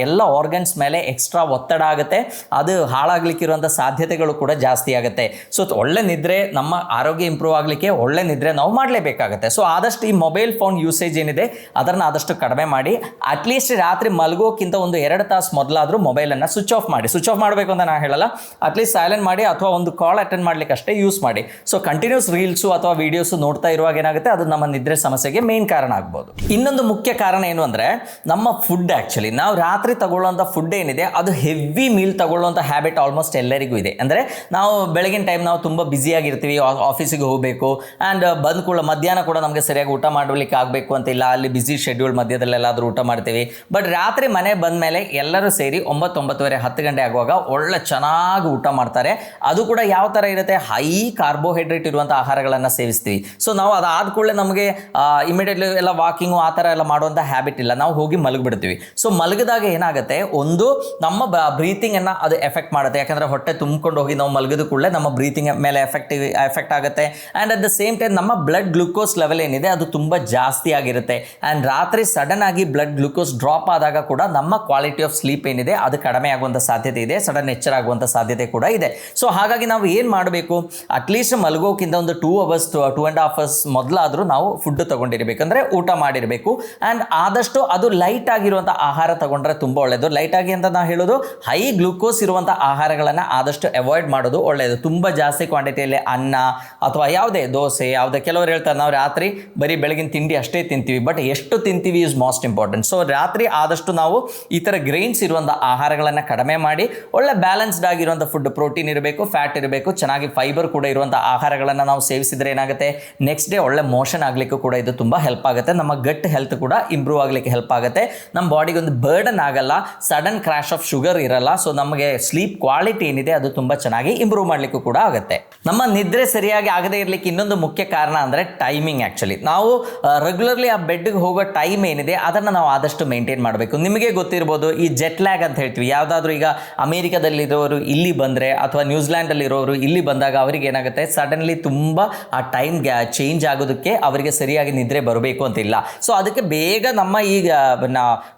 ಎಲ್ಲ ಆರ್ಗನ್ಸ್ ಮೇಲೆ ಎಕ್ಸ್ಟ್ರಾ ಒತ್ತಡ ಆಗುತ್ತೆ. ಅದು ಹಾಳಾಗ್ಲಿಕ್ಕಿರುವಂಥ ಸಾಧ್ಯತೆಗಳು ಕೂಡ ಜಾಸ್ತಿ ಆಗುತ್ತೆ. ಸೊ ಒಳ್ಳೆ ನಿದ್ರೆ, ನಮ್ಮ ಆರೋಗ್ಯ ಇಂಪ್ರೂವ್ ಆಗಲಿಕ್ಕೆ ಒಳ್ಳೆ ನಿದ್ರೆ ನಾವು ಮಾಡಲೇಬೇಕಾಗುತ್ತೆ. ಸೊ ಆದಷ್ಟು ಈ ಮೊಬೈಲ್ ಫೋನ್ ಯೂಸೇಜ್ ಏನಿದೆ ಅದನ್ನು ಆದಷ್ಟು ಕಡಿಮೆ ಮಾಡಿ. ಅಟ್ಲೀಸ್ಟ್ ರಾತ್ರಿ ಮಲಗೋಕ್ಕಿಂತ ಒಂದು 2 ತಾಸು ಮೊದಲಾದರೂ ಮೊಬೈಲನ್ನು ಸ್ವಿಚ್ ಆಫ್ ಮಾಡಬೇಕು ಅಂತ ನಾನು ಹೇಳಲ್ಲ, ಅಟ್ಲೀಸ್ಟ್ ಸೈಲೆಂಟ್ ಮಾಡಿ ಅಥವಾ ಒಂದು ಕಾಲ್ ಅಟೆಂಡ್ ಮಾಡಲಿಕ್ಕೆ ಅಷ್ಟೇ ಯೂಸ್ ಮಾಡಿ. ಸೊ ಕಂಟಿನ್ಯೂಸ್ ರೀಲ್ಸು ಅಥವಾ ವೀಡಿಯೋಸು ನೋಡ್ತಾ ಇರುವಾಗ ಏನಾಗುತ್ತೆ, ಅದು ನಮ್ಮ ನಿದ್ರೆ ಸಮಸ್ಯೆಗೆ ಮೇನ್ ಕಾರಣ ಆಗ್ಬೋದು. ಇನ್ನೊಂದು ಮುಖ್ಯ ಕಾರಣ ಏನು ಅಂದರೆ ನಮ್ಮ ಫುಡ್. ಆ್ಯಕ್ಚುಲಿ ನಾವು ರಾತ್ರಿ ತಗೊಳ್ಳುವಂಥ ಫುಡ್ ಏನಿದೆ ಅದು ಹೆವಿ ಮೀಲ್ ತಗೊಳ್ಳುವಂಥ ಹ್ಯಾಬಿಟ್ ಆಲ್ಮೋಸ್ಟ್ ಎಲ್ಲರಿಗೂ ಇದೆ. ಅಂದರೆ ನಾವು ಬೆಳಗಿನ ಟೈಮ್ ನಾವು ತುಂಬ ಬ್ಯುಸಿಯಾಗಿರ್ತೀವಿ, ಆಫೀಸಿಗೆ ಹೋಗಬೇಕು, ಆ್ಯಂಡ್ ಬಂದ ಕೂಡ ಮಧ್ಯಾಹ್ನ ಕೂಡ ನಮಗೆ ಸರಿಯಾಗಿ ಊಟ ಮಾಡಲಿಕ್ಕೆ ಆಗಬೇಕು ಅಂತಿಲ್ಲ, ಅಲ್ಲಿ ಬ್ಯುಸಿ ಶೆಡ್ಯೂಲ್ ಮಧ್ಯದಲ್ಲೆಲ್ಲಾದರೂ ಊಟ ಮಾಡ್ತೀವಿ. ಬಟ್ ರಾತ್ರಿ ಮನೆ ಬಂದ ಮೇಲೆ ಎಲ್ಲರೂ ಸೇರಿ 9, 9:30, 10 ಗಂಟೆ ಆಗುವಾಗ ಒಳ್ಳೆ ಚೆನ್ನಾಗಿ ಊಟ ಮಾಡ್ತಾರೆ. ಅದು ಕೂಡ ಯಾವ ಥರ ಇರುತ್ತೆ, ಹೈ ಕಾರ್ಬೋಹೈಡ್ರೇಟ್ ಇರುವಂಥ ಆಹಾರಗಳನ್ನು ಸೇವಿಸ್ತೀವಿ. ಸೊ ನಾವು ಅದಾದ ಕೂಡಲೇ ನಮಗೆ ಇಮಿಡಿಯೇಟ್ಲಿ ಎಲ್ಲ ವಾಕಿಂಗು ಆ ಥರ ಎಲ್ಲ ಮಾಡುವಂಥ ಹ್ಯಾಬಿಟ್ ಇಲ್ಲ, ನಾವು ಹೋಗಿ ಮಲಗಿಬಿಡ್ತೀವಿ. ಸೊ ಮಲಗಿದಾಗ ಏನಾಗುತ್ತೆ, ಒಂದು ನಮ್ಮ ಬ್ರೀತಿಂಗನ್ನು ಅದು ಎಫೆಕ್ಟ್ ಮಾಡುತ್ತೆ. ಯಾಕಂದರೆ ಹೊಟ್ಟೆ ತುಂಬಿಕೊಂಡು ಹೋಗಿ ನಾವು ಮಲಗಿದ ಕೂಡಲೇ ನಮ್ಮ ಬ್ರೀತಿಂಗ್ ಮೇಲೆ ಎಫೆಕ್ಟ್ ಆಗುತ್ತೆ. And at the same time ನಮ್ಮ ಬ್ಲಡ್ ಗ್ಲೂಕೋಸ್ ಲೆವೆಲ್ ಏನಿದೆ ಅದು ತುಂಬ ಜಾಸ್ತಿ ಆಗಿರುತ್ತೆ. ಆ್ಯಂಡ್ ರಾತ್ರಿ ಸಡನ್ ಆಗಿ ಬ್ಲಡ್ ಗ್ಲೂಕೋಸ್ ಡ್ರಾಪ್ ಆದಾಗ ಕೂಡ ನಮ್ಮ ಕ್ವಾಲಿಟಿ ಆಫ್ ಸ್ಲೀಪ್ ಏನಿದೆ ಅದು ಕಡಿಮೆ ಆಗುವಂಥ ಸಾಧ್ಯತೆ ಇದೆ, ಸಡನ್ ಎಚ್ಚರ ಆಗುವಂಥ ಸಾಧ್ಯತೆ ಕೂಡ ಇದೆ. ಸೊ ಹಾಗಾಗಿ ನಾವು ಏನು ಮಾಡಬೇಕು, ಅಟ್ಲೀಸ್ಟ್ ಮಲಗೋಕ್ಕಿಂತ ಒಂದು 2 hours 2.5 hours ಮೊದಲಾದರೂ ನಾವು ಫುಡ್ ತೊಗೊಂಡಿರಬೇಕು, ಅಂದರೆ ಊಟ ಮಾಡಿರಬೇಕು. ಆ್ಯಂಡ್ ಆದಷ್ಟು ಅದು ಲೈಟ್ ಆಗಿರುವಂಥ ಆಹಾರ ತಗೊಂಡ್ರೆ ತುಂಬ ಒಳ್ಳೆಯದು. ಲೈಟ್ ಆಗಿ ಅಂತ ನಾವು ಹೇಳೋದು ಹೈ ಗ್ಲೂಕೋಸ್ ಇರುವಂಥ ಆಹಾರಗಳನ್ನು ಆದಷ್ಟು ಅವಾಯ್ಡ್ ಮಾಡೋದು ಒಳ್ಳೆಯದು. ತುಂಬ ಜಾಸ್ತಿ ಕ್ವಾಂಟಿಟಿಯಲ್ಲಿ ಅನ್ನ ಅಥವಾ ಯಾವುದೇ ದೋಸೆ ಯಾವುದೇ, ಕೆಲವರು ಹೇಳ್ತಾರೆ ನಾವು ರಾತ್ರಿ ಬರೀ ಬೆಳಗಿನ ತಿಂಡಿ ಅಷ್ಟೇ ತಿಂತೀವಿ, ಬಟ್ ಎಷ್ಟು ತಿಂತೀವಿ ಇಸ್ ಮೋಸ್ಟ್ ಇಂಪಾರ್ಟೆಂಟ್. ಸೊ ರಾತ್ರಿ ಆದಷ್ಟು ನಾವು ಈ ಥರ ಗ್ರೈನ್ಸ್ ಇರುವಂಥ ಆಹಾರಗಳನ್ನು ಕಡಿಮೆ ಮಾಡಿ ಒಳ್ಳೆ ಬ್ಯಾಲೆನ್ಸ್ಡ್ ಆಗಿರುವಂಥ ಫುಡ್, ಪ್ರೋಟೀನ್ ಇರಬೇಕು, ಫ್ಯಾಟ್ ಇರಬೇಕು, ಚೆನ್ನಾಗಿ ಫೈಬರ್ ಕೂಡ ಇರುವಂಥ ಆಹಾರಗಳನ್ನು ನಾವು ಸೇವಿಸಿದರೆ ಏನಾಗುತ್ತೆ, ನೆಕ್ಸ್ಟ್ ಡೇ ಒಳ್ಳೆ ಮೋಷನ್ ಆಗಲಿಕ್ಕೂ ಕೂಡ ಇದು ತುಂಬ ಹೆಲ್ಪ್ ಆಗುತ್ತೆ. ನಮ್ಮ ಗಟ್ ಹೆಲ್ತ್ ಕೂಡ ಇಂಪ್ರೂವ್ ಆಗಲಿಕ್ಕೆ ಹೆಲ್ಪ್ ಆಗುತ್ತೆ. ನಮ್ಮ ಬಾಡಿಗೆ ಒಂದು ಬರ್ಡನ್ ಆಗಲ್ಲ, ಸಡನ್ ಕ್ರ್ಯಾಶ್ ಆಫ್ ಶುಗರ್ ಇರಲ್ಲ. ಸೊ ನಮಗೆ ಸ್ಲೀಪ್ ಕ್ವಾಲಿಟಿ ಏನಿದೆ ಅದು ತುಂಬ ಚೆನ್ನಾಗಿ ಇಂಪ್ರೂವ್ ಮಾಡಲಿಕ್ಕೂ ಕೂಡ ಆಗುತ್ತೆ. ನಮ್ಮ ನಿದ್ರೆ ಸರಿಯಾಗಿ ಆಗದೇ ಇರಲಿಕ್ಕೆ ಇನ್ನೊಂದು ಮುಖ್ಯ ಕಾರಣ ಅಂದರೆ ಟೈಮಿಂಗ್. ಆ್ಯಕ್ಚುಲಿ ನಾವು ರೆಗ್ಯುಲರ್ಲಿ ಆ ಬೆಡ್ಗೆ ಹೋಗೋ ಟೈಮ್ ಏನಿದೆ ಅದನ್ನು ನಾವು ಆದಷ್ಟು ಮೇಂಟೈನ್ ಮಾಡಬೇಕು. ನಿಮಗೆ ಗೊತ್ತಿರ್ಬೋದು, ಈ ಜೆಟ್ ಲ್ಯಾಗ್ ಅಂತ ಹೇಳ್ತೀವಿ. ಯಾವುದಾದ್ರೂ ಈಗ ಅಮೇರಿಕಾದಲ್ಲಿರೋರು ಇಲ್ಲಿ ಬಂದರೆ ಅಥವಾ ನ್ಯೂಜಿಲ್ಯಾಂಡಲ್ಲಿರೋರು ಇಲ್ಲಿ ಬಂದಾಗ ಅವರಿಗೆ ಏನಾಗುತ್ತೆ, ಸಡನ್ಲಿ ತುಂಬ ಆ ಟೈಮ್ ಚೇಂಜ್ ಆಗೋದಕ್ಕೆ ಅವರಿಗೆ ಸರಿಯಾಗಿ ನಿದ್ರೆ ಬರಬೇಕು ಅಂತಿಲ್ಲ. ಸೊ ಅದಕ್ಕೆ ಬೇಗ ನಮ್ಮ ಈಗ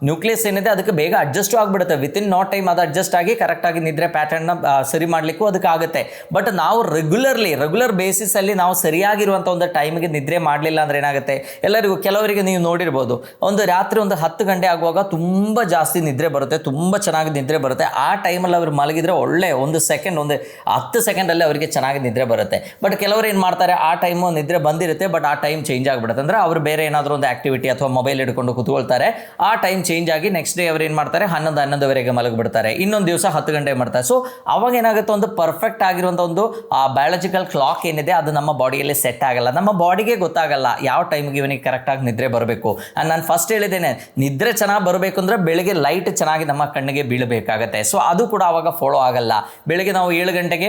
ನ್ಯೂಕ್ಲಿಯಸ್ ಏನಿದೆ ಅದಕ್ಕೆ ಬೇಗ ಅಡ್ಜಸ್ಟು ಆಗಿಬಿಡುತ್ತೆ. ವಿತಿನ್ ನೋ ಟೈಮ್ ಅದು ಅಡ್ಜಸ್ಟ್ ಆಗಿ ಕರೆಕ್ಟಾಗಿ ನಿದ್ರೆ ಪ್ಯಾಟರ್ನ್ನ ಸರಿ ಮಾಡಲಿಕ್ಕೂ ಅದಕ್ಕೆ ಆಗುತ್ತೆ. ಬಟ್ ನಾವು ರೆಗ್ಯುಲರ್ ಬೇಸಿಸಲ್ಲಿ ನಾವು ಸರಿಯಾಗಿರುವಂಥ ಒಂದು ಟೈಮಿಗೆ ನಿದ್ರೆ ಮಾಡಲಿಲ್ಲ ಅಂದರೆ ಏನಾಗುತ್ತೆ, ಎಲ್ಲರಿಗೂ ಕೆಲವರಿಗೆ ನೀವು ನೋಡಿರ್ಬೋದು, ಒಂದು ರಾತ್ರಿ ಒಂದು 10 ಗಂಟೆ ಆಗುವಾಗ ತುಂಬ ಜಾಸ್ತಿ ನಿದ್ರೆ ಬರುತ್ತೆ, ತುಂಬ ಚೆನ್ನಾಗಿ ನಿದ್ರೆ ಬರುತ್ತೆ. ಆ ಟೈಮಲ್ಲಿ ಅವರು ಮಲಗಿದ್ರೆ ಒಳ್ಳೆ ಒಂದು 10 ಸೆಕೆಂಡಲ್ಲಿ ಅವರಿಗೆ ಚೆನ್ನಾಗಿ ನಿದ್ರೆ ಬರುತ್ತೆ. ಬಟ್ ಕೆಲವರು ಏನು ಮಾಡ್ತಾರೆ, ಆ ಟೈಮು ನಿದ್ರೆ ಬಂದಿರುತ್ತೆ, ಬಟ್ ಆ ಟೈಮ್ ಚೇಂಜ್ ಆಗಿಬಿಡುತ್ತೆ. ಅಂದರೆ ಅವರು ಬೇರೆ ಏನಾದರೂ ಒಂದು ಆಕ್ಟಿವಿಟಿ ಅಥವಾ ಮೊಬೈಲ್ ಹಿಡ್ಕೊಂಡು ಕೂತ್ಕೊಳ್ತಾರೆ, ಆ ಟೈಮ್ ಚೇಂಜ್ ಆಗಿ ನೆಕ್ಸ್ಟ್ ಡೇ ಅವ್ರು ಏನು ಮಾಡ್ತಾರೆ, 11-11ವರೆಗೆ ಮಲಗಿಬಿಡ್ತಾರೆ, ಇನ್ನೊಂದು ದಿವಸ 10 ಗಂಟೆ ಮಾಡ್ತಾರೆ. ಸೊ ಅವಾಗ ಏನಾಗುತ್ತೆ, ಒಂದು ಪರ್ಫೆಕ್ಟ್ ಆಗಿರುವಂಥ ಒಂದು ಬಯಾಲಜಿಕಲ್ ಕ್ಲಾಕ್ ಏನಿದೆ ಅದು ನಮ್ಮ ಬಾಡಿಯಲ್ಲಿ ಸೆಟ್ ಆಗಲ್ಲ. ನಮ್ಮ ಬಾಡಿಗೆ ಗೊತ್ತಾಗಲ್ಲ ಯಾವ ಟೈಮಿಗೆ ಇವನಿಗೆ ಕರೆಕ್ಟಾಗಿ ನಿದ್ರೆ ಬರಬೇಕು. ನಾನು ಫಸ್ಟ್ ಹೇಳಿದ್ದೇನೆ, ನಿದ್ರೆ ಚೆನ್ನಾಗಿ ಬರಬೇಕು ಅಂದರೆ ಬೆಳಗ್ಗೆ ಲೈಟ್ ಚೆನ್ನಾಗಿ ನಮ್ಮ ಕಣ್ಣಿಗೆ ಬೀಳಬೇಕಾಗತ್ತೆ. ಸೊ ಅದು ಕೂಡ ಆವಾಗ ಫಾಲೋ ಆಗಲ್ಲ. ಬೆಳಗ್ಗೆ ನಾವು 7 ಗಂಟೆಗೆ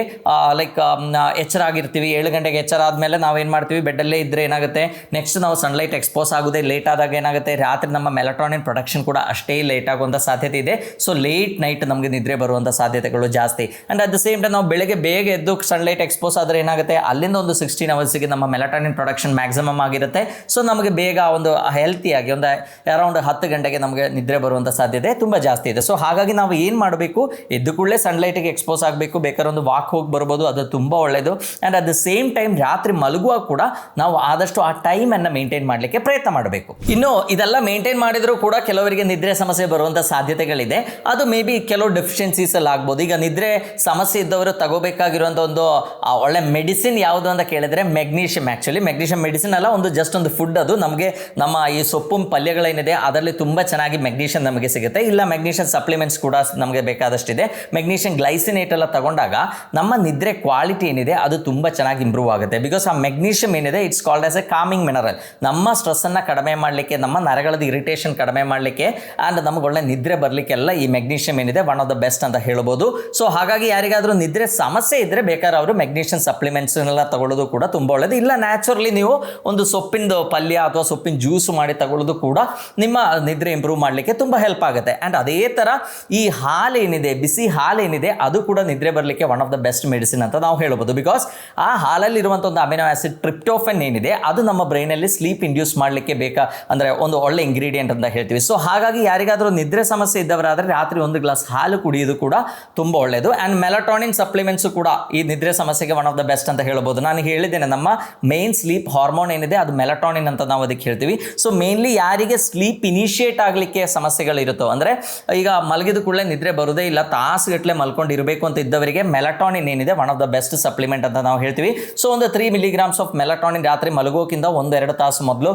ಎಚ್ಚರ ಆಗಿರ್ತೀವಿ, 7 ಗಂಟೆಗೆ ಎಚ್ಚರ ಆದಮೇಲೆ ನಾವೇನು ಮಾಡ್ತೀವಿ, ಬೆಡ್ಡಲ್ಲೇ ಇದ್ದರೆ ಏನಾಗುತ್ತೆ, ನೆಕ್ಸ್ಟ್ ನಾವು ಸನ್ಲೈಟ್ ಎಕ್ಸ್ಪೋಸ್ ಆಗೋದೇ ಲೇಟ್ ಆದಾಗ ಏನಾಗುತ್ತೆ, ರಾತ್ರಿ ನಮ್ಮ ಮೆಲಟೋನಿನ್ ಪ್ರೊಡಕ್ಷನ್ ಕೂಡ ಅಷ್ಟೇ ಲೇಟ್ ಆಗುವಂಥ ಸಾಧ್ಯತೆ ಇದೆ. ಸೊ ಲೇಟ್ ನೈಟ್ ನಮಗೆ ನಿದ್ರೆ ಬರುವಂಥ ಸಾಧ್ಯತೆಗಳು ಜಾಸ್ತಿ. And at the same time ನಾವು ಬೆಳಗ್ಗೆ ಬೇಗ ಎದ್ದು ಸನ್ಲೈಟ್ ಎಕ್ಸ್ಪೋಸ್ ಆದರೆ ಏನಾಗುತ್ತೆ, ಅಲ್ಲಿಂದ ಒಂದು 16 ಅವರ್ಸಿಗೆ ನಮ್ಮ ಮೆಲಟೋನಿನ್ ಪ್ರೊಡಕ್ಷನ್ ಮ್ಯಾಕ್ಸಿಮಮ್ ಆಗಿರುತ್ತೆ. ಸೊ ನಮಗೆ ಬೇಗ ಒಂದು ಹೆಲ್ತಿಯಾಗಿ ಒಂದು ಅರೌಂಡ್ 10 ಗಂಟೆಗೆ ನಮಗೆ ನಿದ್ರೆ ಬರುವಂಥ ಸಾಧ್ಯತೆ ತುಂಬ ಜಾಸ್ತಿ ಇದೆ. ಸೊ ಹಾಗಾಗಿ ನಾವು ಏನು ಮಾಡಬೇಕು, ಎದ್ದು ಕೂಡಲೇ ಸನ್ಲೈಟಿಗೆ ಎಕ್ಸ್ಪೋಸ್ ಆಗಬೇಕು, ಬೇಕಾದ್ರೆ ಒಂದು ವಾಕ್ ಹೋಗಿ ಬರ್ಬೋದು, ಅದು ತುಂಬ ಒಳ್ಳೆಯದು. And at the same time ರಾತ್ರಿ ಮಲಗುವಾಗ ಕೂಡ ನಾವು ಆದಷ್ಟು ಆ ಟೈಮನ್ನು ಮೇಂಟೈನ್ ಮಾಡಲಿಕ್ಕೆ ಪ್ರಯತ್ನ ಮಾಡಬೇಕು. ಇನ್ನು ಇದೆಲ್ಲ ಮೇಂಟೈನ್ ಮಾಡಿದರೂ ಕೂಡ ಕೆಲವರಿಗೆ ನಿದ್ರೆ ಸಮಸ್ಯೆ ಬರುವಂಥ ಸಾಧ್ಯತೆಗಳಿದೆ. ಅದು ಮೇ ಬಿ ಕೆಲವು ಡೆಫಿಷಿಯನ್ಸೀಸ್ ಅಲ್ಲಿ ಆಗ್ಬೋದು. ಈಗ ನಿದ್ರೆ ಸಮಸ್ಯೆ ಇದ್ದವರು ತಗೋಬೇಕಾಗಿರುವಂಥ ಒಂದು ಒಳ್ಳೆ ಮೆಡಿಸಿನ್ ಯಾವುದು ಅಂತ ಕೇಳಿದ್ರೆ ಮೆಗ್ನೀಷಿಯಂ. ಆ್ಯಕ್ಚುಲಿ ಮೆಗ್ನೀಷಿಯಂ ಮೆಡಿಸಿನ್ ಅಲ್ಲ, ಒಂದು ಜಸ್ಟ್ ಒಂದು ಫುಡ್. ಅದು ನಮಗೆ ನಮ್ಮ ಈ ಸೊಪ್ಪು ಪಲ್ಯಗಳೇನಿದೆ ಅದರಲ್ಲಿ ತುಂಬ ಚೆನ್ನಾಗಿ ಮೆಗ್ನೀಷಿಯಂ ನಮಗೆ ಸಿಗುತ್ತೆ. ಇಲ್ಲ ಮೆಗ್ನೀಷಿಯಂ ಸಪ್ಲಿಮೆಂಟ್ಸ್ ಕೂಡ ನಮಗೆ ಬೇಕಾದಷ್ಟಿದೆ. ಮೆಗ್ನೀಷಿಯಂ ಗ್ಲೈಸಿನೇಟ್ ಎಲ್ಲ ತಗೊಂಡಾಗ ನಮ್ಮ ನಿದ್ರೆ ಕ್ವಾಲಿಟಿ ಏನಿದೆ ಅದು ತುಂಬ ಚೆನ್ನಾಗಿ ಇಂಪ್ರೂವ್ ಆಗುತ್ತೆ. ಬಿಕಾಸ್ ಆ ಮೆಗ್ನೀಷಿಯಂ ಏನಿದೆ it's called as A coming mineral. ನಮ್ಮ ಸ್ಟ್ರೆಸ್ಸನ್ನು ಕಡಿಮೆ ಮಾಡಲಿಕ್ಕೆ, ನಮ್ಮ ನರಗಳದ್ದು ಇರಿಟೇಷನ್ ಕಡಿಮೆ ಮಾಡಲಿಕ್ಕೆ ಆ್ಯಂಡ್ ನಮಗೆ ಒಳ್ಳೆ ನಿದ್ರೆ ಬರಲಿಕ್ಕೆಲ್ಲ ಈ ಮೆಗ್ನೀಷಿಯಂ ಏನಿದೆ ಒನ್ ಆಫ್ ದ ಬೆಸ್ಟ್ ಅಂತ ಹೇಳ್ಬೋದು. ಸೊ ಹಾಗಾಗಿ ಯಾರಿಗಾದರೂ ನಿದ್ರೆ ಸಮಸ್ಯೆ ಇದ್ದರೆ ಬೇಕಾದ್ರೆ ಅವರು ಮೆಗ್ನೀಷಿಯಂ ಸಪ್ಲಿಮೆಂಟ್ಸ್ನೆಲ್ಲ ತಗೊಳ್ಳೋದು ಕೂಡ ತುಂಬ ಒಳ್ಳೆಯದು. ಇಲ್ಲ ನ್ಯಾಚುರಲಿ ನೀವು ಒಂದು ಸೊಪ್ಪಿಂದು ಪಲ್ಯ ಅಥವಾ ಸೊಪ್ಪಿನ ಜ್ಯೂಸ್ ಮಾಡಿ ತಗೊಳ್ಳೋದು ಕೂಡ ನಿಮ್ಮ ನಿದ್ರೆ ಇಂಪ್ರೂವ್ ಮಾಡಲಿಕ್ಕೆ ತುಂಬ ಹೆಲ್ಪ್ ಆಗುತ್ತೆ. ಆ್ಯಂಡ್ ಅದೇ ಥರ ಈ ಹಾಲೇನಿದೆ, ಬಿಸಿ ಹಾಲೇನಿದೆ ಅದು ಕೂಡ ನಿದ್ರೆ ಬರಲಿಕ್ಕೆ one of the best medicine ಅಂತ ನಾವು ಹೇಳ್ಬೋದು. ಬಿಕಾಸ್ ಆ ಹಾಲಲ್ಲಿರುವಂಥ ಒಂದು ಅಮಿನೋ ಆಸಿಡ್ ಟ್ರಿಪ್ಟೋಫನ್ ಏನಿದೆ ಅದು ನಮ್ಮ ಬ್ರೈನಲ್ಲಿ ಸ್ಲೀಪ್ ಇಂಡ್ಯೂಸ್ ಮಾಡಲಿಕ್ಕೆ ಅಂದರೆ ಒಂದು ಒಳ್ಳೆ ಇಂಗ್ರೀಡಿಯೆಂಟ್ ಅಂತ ಹೇಳ್ತೀವಿ. ಸೊ ಹಾಗಾಗಿ ಯಾರಿಗಾದರೂ ನಿದ್ರೆ ಸಮಸ್ಯೆ ಇದ್ದವರಾದರೆ ರಾತ್ರಿ 1 ಗ್ಲಾಸ್ ಹಾಲು ಕುಡಿಯೋದು ಕೂಡ ತುಂಬ ಒಳ್ಳೆಯದು. ಆ್ಯಂಡ್ ಮೆಲಟೋನಿನ್ ಸಪ್ಲಿಮೆಂಟ್ಸು ಕೂಡ ಈ ನಿದ್ರೆ ಸಮಸ್ಯೆಗೆ ಒನ್ ಆಫ್ ದ ಬೆಸ್ಟ್ ಅಂತ ಹೇಳ್ಬೋದು. ನಾನು ಹೇಳಿದ್ದೇನೆ, ನಮ್ಮ ಮೇನ್ ಸ್ಲೀಪ್ ಹಾರ್ಮೋನ್ ಏನಿದೆ ಅದು ಮೆಲಟೋನಿನ್ ಅಂತ ನಾವು ಅದಕ್ಕೆ ಹೇಳ್ತೀವಿ. ಸೊ ಮೇನ್ಲಿ ಯಾರಿಗೆ ಸ್ಲೀಪ್ ಇನಿಷಿಯೇಟ್ ಆಗಲಿಕ್ಕೆ ಸಮಸ್ಯೆಗಳಿರುತ್ತೋ, ಅಂದರೆ ಈಗ ಮಲಗಿದ ಕೂಡಲೇ ನಿದ್ರೆ ಬರೋದೇ ಇಲ್ಲ, ತಾಸುಗಟ್ಟಲೆ ಮಲ್ಕೊಂಡಿರಬೇಕು ಅಂತ ಇದ್ದವರಿಗೆ ಮೆಲಟೋನಿನ್ ಏನಿದೆ one of the best supplement ಅಂತ ನಾವು ಹೇಳ್ತೀವಿ. ಸೊ ಒಂದು 3 milligrams ಆಫ್ ಮೆಲಟೋನಿನ್ ರಾತ್ರಿ ಮಲಗೋಕ್ಕಿಂತ 1-2 ತಾಸು ಮೊದಲು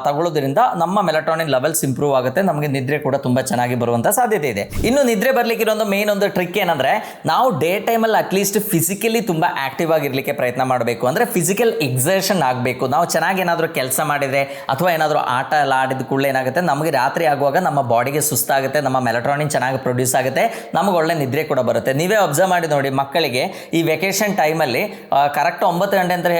ತಗೊಳ್ಳೋದ್ರಿಂದ ನಮ್ಮ ಮೆಲಟೋನಿನ್ ಲೆವೆಲ್ಸ್ ಇಂಪ್ರೂವ್ ಆಗುತ್ತೆ, ನಮಗೆ ನಿದ್ರೆ ಕೂಡ ತುಂಬ ಚೆನ್ನಾಗಿ ಬರುವಂಥ ಸಾಧ್ಯತೆ ಇದೆ. ಇನ್ನು ನಿದ್ರೆ ಬರಲಿಕ್ಕೆ ಇರೋದು ಮೇನ್ ಒಂದು ಟ್ರಿಕ್ ಏನಂದರೆ, ನಾವು ಡೇ ಟೈಮಲ್ಲಿ ಅಟ್ಲೀಸ್ಟ್ ಫಿಸಿಕಲಿ ತುಂಬ ಆಕ್ಟಿವ್ ಆಗಿರಲಿಕ್ಕೆ ಪ್ರಯತ್ನ ಮಾಡಬೇಕು. ಅಂದರೆ ಫಿಸಿಕಲ್ ಎಕ್ಸರ್ಷನ್ ಆಗಬೇಕು. ನಾವು ಚೆನ್ನಾಗಿ ಏನಾದರೂ ಕೆಲಸ ಮಾಡಿದರೆ ಅಥವಾ ಏನಾದರೂ ಆಟ ಎಲ್ಲ ಆಡಿದ ಕೂಡಲೇ ಏನಾಗುತ್ತೆ, ನಮಗೆ ರಾತ್ರಿ ಆಗುವಾಗ ನಮ್ಮ ಬಾಡಿಗೆ ಸುಸ್ತಾಗುತ್ತೆ, ನಮ್ಮ ಮೆಲಟೋನಿನ್ ಚೆನ್ನಾಗಿ ಪ್ರೊಡ್ಯೂಸ್ ಆಗುತ್ತೆ, ನಮಗೆ ಒಳ್ಳೆ ನಿದ್ರೆ ಕೂಡ ಬರುತ್ತೆ. ನೀವೇ ಅಬ್ಸರ್ವ್ ಮಾಡಿ ನೋಡಿ, ಮಕ್ಕಳಿಗೆ ಈ ವೆಕೇಷನ್ ಟೈಮಲ್ಲಿ ಕರೆಕ್ಟ್ 9 ಗಂಟೆ ಅಂದರೆ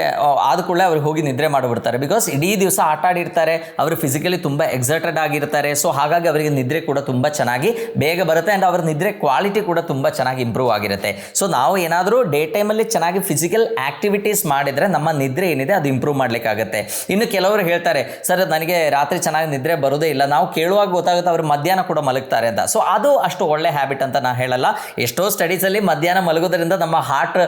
ಆದ ಕೂಡಲೇ ಅವ್ರಿಗೆ ಹೋಗಿ ನಿದ್ರೆ ಮಾಡಿಬಿಡ್ತಾರೆ. ಬಿಕಾಸ್ ಇಡೀ ದಿವಸ ಆಟ ಆಡಿರ್ತಾರೆ, ಅವರು ಫಿಸಿಕಲಿ ತುಂಬ ಎಕ್ಸೈಟೆಡ್ ಆಗಿರ್ತಾರೆ. ಸೊ ಹಾಗಾಗಿ ಅವರಿಗೆ ನಿದ್ರೆ ಕೂಡ ತುಂಬ ಚೆನ್ನಾಗಿ ಬೇಗ ಬರುತ್ತೆ ಆ್ಯಂಡ್ ಅವ್ರ ನಿದ್ರೆ ಕ್ವಾಲಿಟಿ ಕೂಡ ತುಂಬ ಚೆನ್ನಾಗಿ ಇಂಪ್ರೂವ್ ಆಗಿರುತ್ತೆ. ಸೊ ನಾವು ಏನಾದರೂ ಡೇ ಟೈಮಲ್ಲಿ ಚೆನ್ನಾಗಿ ಫಿಸಿಕಲ್ ಆಕ್ಟಿವಿಟೀಸ್ ಮಾಡಿದರೆ ನಮ್ಮ ನಿದ್ರೆ ಏನಿದೆ ಅದು ಇಂಪ್ರೂವ್ ಮಾಡಲಿಕ್ಕಾಗುತ್ತೆ. ಇನ್ನು ಕೆಲವರು ಹೇಳ್ತಾರೆ, ಸರ್ ನನಗೆ ರಾತ್ರಿ ಚೆನ್ನಾಗಿ ನಿದ್ರೆ ಬರೋದೇ ಇಲ್ಲ, ನಾವು ಕೇಳುವಾಗ ಗೊತ್ತಾಗುತ್ತೆ ಅವರು ಮಧ್ಯಾಹ್ನ ಕೂಡ ಮಲಗ್ತಾರೆ ಅಂತ. ಸೊ ಅದು ಅಷ್ಟು ಒಳ್ಳೆ ಹ್ಯಾಬಿಟ್ ಅಂತ ನಾನು ಹೇಳಲ್ಲ. ಎಷ್ಟೋ ಸ್ಟಡೀಸಲ್ಲಿ ಮಧ್ಯಾಹ್ನ ಮಲಗೋದ್ರಿಂದ ನಮ್ಮ ಹಾರ್ಟ್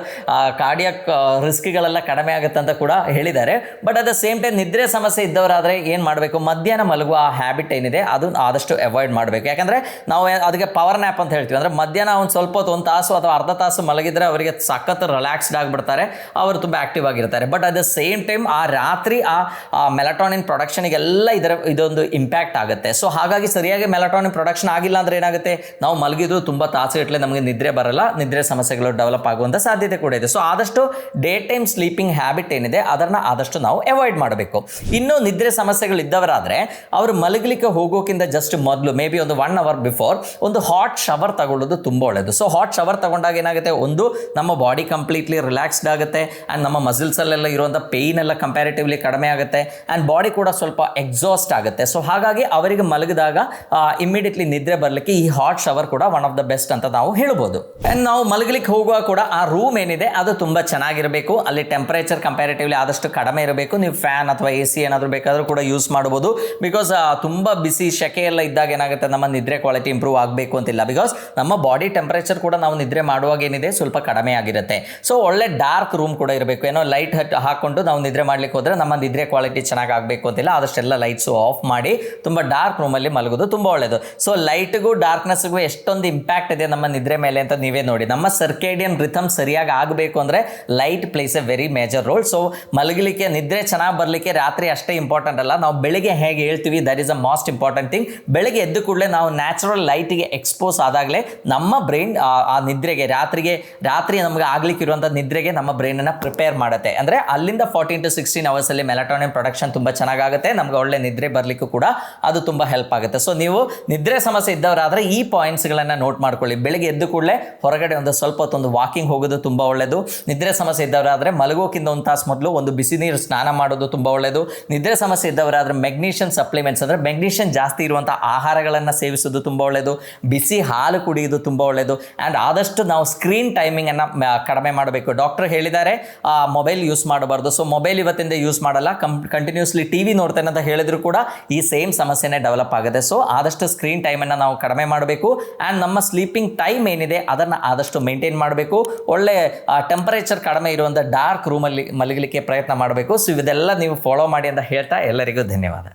ಕಾರ್ಡಿಯಾಕ್ ರಿಸ್ಕ್ಗಳೆಲ್ಲ ಕಡಿಮೆ ಆಗುತ್ತೆ ಅಂತ ಕೂಡ ಹೇಳಿದ್ದಾರೆ. But at the same time ನಿದ್ರೆ ಸಮಸ್ಯೆ ಇದ್ದವರಾದರೆ ಏನು ಮಾಡಬೇಕು, ಮಧ್ಯಾಹ್ನ ಮಲಗುವ ಆ ಹ್ಯಾಬಿಟ್ ಏನಿದೆ ಅದು ಆದಷ್ಟು ಅವಾಯ್ಡ್ ಮಾಡಬೇಕು. ಯಾಕಂದರೆ ನಾವು ಅದಕ್ಕೆ ಪವರ್ ನ್ಯಾಪ್ ಅಂತ ಹೇಳ್ತೀವಿ. ಅಂದರೆ ಮಧ್ಯಾಹ್ನ ಒಂದು ಸ್ವಲ್ಪ ಹೊತ್ತು, 1 ತಾಸು ಅಥವಾ ಅರ್ಧ ತಾಸು ಮಲಗಿದ್ರೆ ಅವರಿಗೆ ಸಖತ್ ರಿಲ್ಯಾಕ್ಸ್ಡ್ ಆಗಿಬಿಡ್ತಾರೆ, ಅವರು ತುಂಬ ಆಕ್ಟಿವ್ ಆಗಿರ್ತಾರೆ. But at the same time ಆ ರಾತ್ರಿ ಆ ಮೆಲಟೋನಿನ್ ಪ್ರೊಡಕ್ಷನಿಗೆಲ್ಲ ಇದೊಂದು ಇಂಪ್ಯಾಕ್ಟ್ ಆಗುತ್ತೆ. ಸೊ ಹಾಗಾಗಿ ಸರಿಯಾಗಿ ಮೆಲಟೋನಿನ್ ಪ್ರೊಡಕ್ಷನ್ ಆಗಿಲ್ಲ ಅಂದರೆ ಏನಾಗುತ್ತೆ, ನಾವು ಮಲಗಿದ್ರು ತುಂಬ ತಾಸುಗಟ್ಟಲೆ ನಮಗೆ ನಿದ್ರೆ ಬರಲ್ಲ, ನಿದ್ರೆ ಸಮಸ್ಯೆಗಳು ಡೆವಲಪ್ ಆಗುವಂಥ ಸಾಧ್ಯತೆ ಕೂಡ ಇದೆ. ಸೊ ಆದಷ್ಟು ಡೇ ಟೈಮ್ ಸ್ಲೀಪಿಂಗ್ ಹ್ಯಾಬಿಟ್ ಏನಿದೆ ಅದನ್ನು ಆದಷ್ಟು ನಾವು ಅವಾಯ್ಡ್ ಮಾಡಬೇಕು. ಇನ್ನು ನಿದ್ರೆ ಸಮಸ್ಯೆಗಳು ಇದ್ದವರಾದರೆ ಅವರು ಮಲಗಲಿಕ್ಕೆ ಹೋಗೋಕ್ಕಿಂತ ಜಸ್ಟ್ ಮೊದಲು ಮೇ ಬಿ ಒಂದು 1 ಅವರ್ ಬಿಫೋರ್ ಒಂದು ಹಾಟ್ ಶವರ್ ತಗೊಳ್ಳೋದು ತುಂಬ ಒಳ್ಳೆಯದು. ಸೊ ಹಾಟ್ ಶವರ್ ತಗೊಂಡಾಗ ಏನಾಗುತ್ತೆ, ಒಂದು ನಮ್ಮ ಬಾಡಿ ಕಂಪ್ಲೀಟ್ಲಿ ರಿಲ್ಯಾಕ್ಸ್ಡ್ ಆಗುತ್ತೆ ಆ್ಯಂಡ್ ನಮ್ಮ ಮಸಿಲ್ಸಲ್ಲೆಲ್ಲ ಇರುವಂಥ ಪೇಯ್ನ್ ಎಲ್ಲ ಕಂಪ್ಯಾರಿಟಿವ್ಲಿ ಕಡಿಮೆ ಆಗುತ್ತೆ ಆ್ಯಂಡ್ ಬಾಡಿ ಕೂಡ ಸ್ವಲ್ಪ ಎಕ್ಸಾಸ್ಟ್ ಆಗುತ್ತೆ. ಸೊ ಹಾಗಾಗಿ ಅವರಿಗೆ ಮಲಗಿದಾಗ ಇಮ್ಮಿಡಿಯೇಟ್ಲಿ ನಿದ್ರೆ ಬರಲಿಕ್ಕೆ ಈ ಹಾಟ್ ಶವರ್ ಕೂಡ ಒನ್ ಆಫ್ ದ ಬೆಸ್ಟ್ ಅಂತ ನಾವು ಹೇಳ್ಬೋದು. ಆ್ಯಂಡ್ ನಾವು ಮಲಗಲಿಕ್ಕೆ ಹೋಗುವಾಗ ಕೂಡ ಆ ರೂಮ್ ಏನಿದೆ ಅದು ತುಂಬ ಚೆನ್ನಾಗಿರಬೇಕು, ಅಲ್ಲಿ ಟೆಂಪರೇಚರ್ ಕಂಪ್ಯಾರಿಟಿವ್ಲಿ ಆದಷ್ಟು ಕಡಿಮೆ ಇರಬೇಕು. ನೀವು ಫ್ಯಾನ್ ಅಥವಾ AC ಏನಾದರೂ ಬೇಕಾದರೂ ಕೂಡ ಯೂಸ್ ಮಾಡ್ಬೋದು. ಬಿಕಾಸ್ ತುಂಬ ಬಿಸಿ ಶೆಕೆ ಎಲ್ಲ ಇದ್ದಾಗ ಏನಾಗುತ್ತೆ, ನಮ್ಮ ನಿದ್ರೆ ಕ್ವಾಲಿಟಿ ಇಂಪ್ರೂವ್ ಆಗಬೇಕು ಅಂತಿಲ್ಲ. ಬಿಕಾಸ್ ನಮ್ಮ ಬಾಡಿ ಟೆಂಪರೇಚರ್ ಕೂಡ ನಾವು ನಿದ್ರೆ ಮಾಡುವಾಗ ಏನಿದೆ ಸ್ವಲ್ಪ ಕಡಿಮೆ ಆಗಿರುತ್ತೆ. ಸೊ ಒಳ್ಳೆ ಡಾರ್ಕ್ ರೂಮ್ ಕೂಡ ಇರಬೇಕು. ಏನೋ ಲೈಟ್ ಹಾಕೊಂಡು ನಾವು ನಿದ್ರೆ ಮಾಡ್ಲಿಕ್ಕೆ ಹೋದರೆ ನಮ್ಮ ನಿದ್ರೆ ಕ್ವಾಲಿಟಿ ಚೆನ್ನಾಗಿ ಆಗಬೇಕು ಅಂತಿಲ್ಲ. ಆದಷ್ಟೆಲ್ಲ ಲೈಟ್ಸು ಆಫ್ ಮಾಡಿ ತುಂಬ ಡಾರ್ಕ್ ರೂಮಲ್ಲಿ ಮಲಗೋದು ತುಂಬ ಒಳ್ಳೆಯದು. ಸೊ ಲೈಟ್ಗೂ ಡಾರ್ಕ್ನೆಸ್ಗೂ ಎಷ್ಟೊಂದು ಇಂಪ್ಯಾಕ್ಟ್ ಇದೆ ನಮ್ಮ ನಿದ್ರೆ ಮೇಲೆ ಅಂತ ನೀವೇ ನೋಡಿ. ನಮ್ಮ ಸರ್ಕೇಡಿಯನ್ ರಿಥಮ್ ಸರಿಯಾಗಿ ಆಗಬೇಕು ಅಂದರೆ light plays a very major role. So ಮಲಗಲಿಕ್ಕೆ ನಿದ್ರೆ ಚೆನ್ನಾಗಿ ಬರಲಿಕ್ಕೆ ರಾತ್ರಿ ಅಷ್ಟೇ ಇಂಪಾರ್ಟೆಂಟ್ ಅಲ್ಲ, ನಾವು ಬೆಳಿಗ್ಗೆ ಹೇಗೆ ಹೇಳ್ತೀವಿ that is a most important thing. ಬೆಳಿಗ್ಗೆ ಎದ್ದು ಕೂಡಲೇ ನಾವು ನ್ಯಾಚುರಲ್ ಲೈಟಿಗೆ ಎಕ್ಸ್ಪೋಸ್ ಆದಾಗಲೇ ನಮ್ಮ ಬ್ರೈನ್ ಆ ನಿದ್ರೆಗೆ ರಾತ್ರಿ ನಮಗೆ ಆಗ್ಲಿಕ್ಕಿರುವಂಥ ನಿದ್ರೆಗೆ ನಮ್ಮ ಬ್ರೈನನ್ನು ಪ್ರಿಪೇರ್ ಮಾಡುತ್ತೆ. ಅಂದರೆ ಅಲ್ಲಿಂದ 14 to 16 ಅವರ್ಸಲ್ಲಿ ಮೆಲಟೋನಿನ್ ಪ್ರೊಡಕ್ಷನ್ ತುಂಬ ಚೆನ್ನಾಗಾಗುತ್ತೆ, ನಮ್ಗೆ ಒಳ್ಳೆ ನಿದ್ರೆ ಬರಲಿಕ್ಕೂ ಕೂಡ ಅದು ತುಂಬ ಹೆಲ್ಪ್ ಆಗುತ್ತೆ. ಸೊ ನೀವು ನಿದ್ರೆ ಸಮಸ್ಯೆ ಇದ್ದವರಾದರೆ ಈ ಪಾಯಿಂಟ್ಸ್ಗಳನ್ನು ನೋಟ್ ಮಾಡ್ಕೊಳ್ಳಿ. ಬೆಳಿಗ್ಗೆ ಎದ್ದು ಕೂಡಲೇ ಹೊರಗಡೆ ಒಂದು ಸ್ವಲ್ಪ ಹೊತ್ತೊಂದು ವಾಕಿಂಗ್ ಹೋಗೋದು ತುಂಬ ಒಳ್ಳೆಯದು. ನಿದ್ರೆ ಸಮಸ್ಯೆ ಇದ್ದವರಾದರೆ ಮಲಗೋಕ್ಕಿಂತ 1 ತಾಸು ಮೊದಲು ಒಂದು ಬಿಸಿ ನೀರು ಸ್ನಾನ ಮಾಡೋದು ತುಂಬ ಒಳ್ಳೆಯದು. ನಿದ್ರೆ ಸಮಸ್ಯೆ ಇದ್ದವರಾದರೆ ಮೆಗ್ನೀಷಿಯನ್ ಸಪ್ಲಿಮೆಂಟ್ಸ್ ಅಂದರೆ ಮೆಗ್ನೀಷಿಯನ್ ಜಾಸ್ತಿ ಇರುವಂಥ ಆಹಾರಗಳನ್ನು ಸೇವಿಸೋದು ತುಂಬ ಒಳ್ಳೆಯದು. ಬಿಸಿ ಹಾಲು ಕುಡಿಯೋದು ತುಂಬ ಒಳ್ಳೆಯದು. ಆ್ಯಂಡ್ ಆದಷ್ಟು ನಾವು ಸ್ಕ್ರೀನ್ ಟೈಮಿಂಗನ್ನು ಕಡಿಮೆ ಮಾಡಬೇಕು. ಡಾಕ್ಟರ್ ಹೇಳಿದ್ದಾರೆ ಮೊಬೈಲ್ ಯೂಸ್ ಮಾಡಬಾರ್ದು. ಸೊ ಮೊಬೈಲ್ ಇವತ್ತಿಂದ ಯೂಸ್ ಮಾಡಲ್ಲ, ಕಂಟಿನ್ಯೂಸ್ಲಿ TV ನೋಡ್ತೇನೆ ಅಂತ ಹೇಳಿದ್ರು ಕೂಡ ಈ ಸೇಮ್ ಸಮಸ್ಯೆನೇ ಡೆವಲಪ್ ಆಗುತ್ತೆ. ಸೊ ಆದಷ್ಟು ಸ್ಕ್ರೀನ್ ಟೈಮನ್ನು ನಾವು ಕಡಿಮೆ ಮಾಡಬೇಕು ಆ್ಯಂಡ್ ನಮ್ಮ ಸ್ಲೀಪಿಂಗ್ ಟೈಮ್ ಏನಿದೆ ಅದನ್ನು ಆದಷ್ಟು ಮೇಂಟೈನ್ ಮಾಡಬೇಕು. ಒಳ್ಳೆ ಟೆಂಪರೇಚರ್ ಕಡಿಮೆ ಇರುವಂಥ ಡಾರ್ಕ್ ರೂಮಲ್ಲಿ ಮಲಗಲಿಕ್ಕೆ ಪ್ರಯತ್ನ ಮಾಡಬೇಕು. ಸೊ ಇದೆಲ್ಲ ನೀವು ಫಾಲೋ ಮಾಡಿ ಅಂತ ಹೇಳ್ತಾ ಎಲ್ಲರಿಗೂ ಧನ್ಯವಾದ.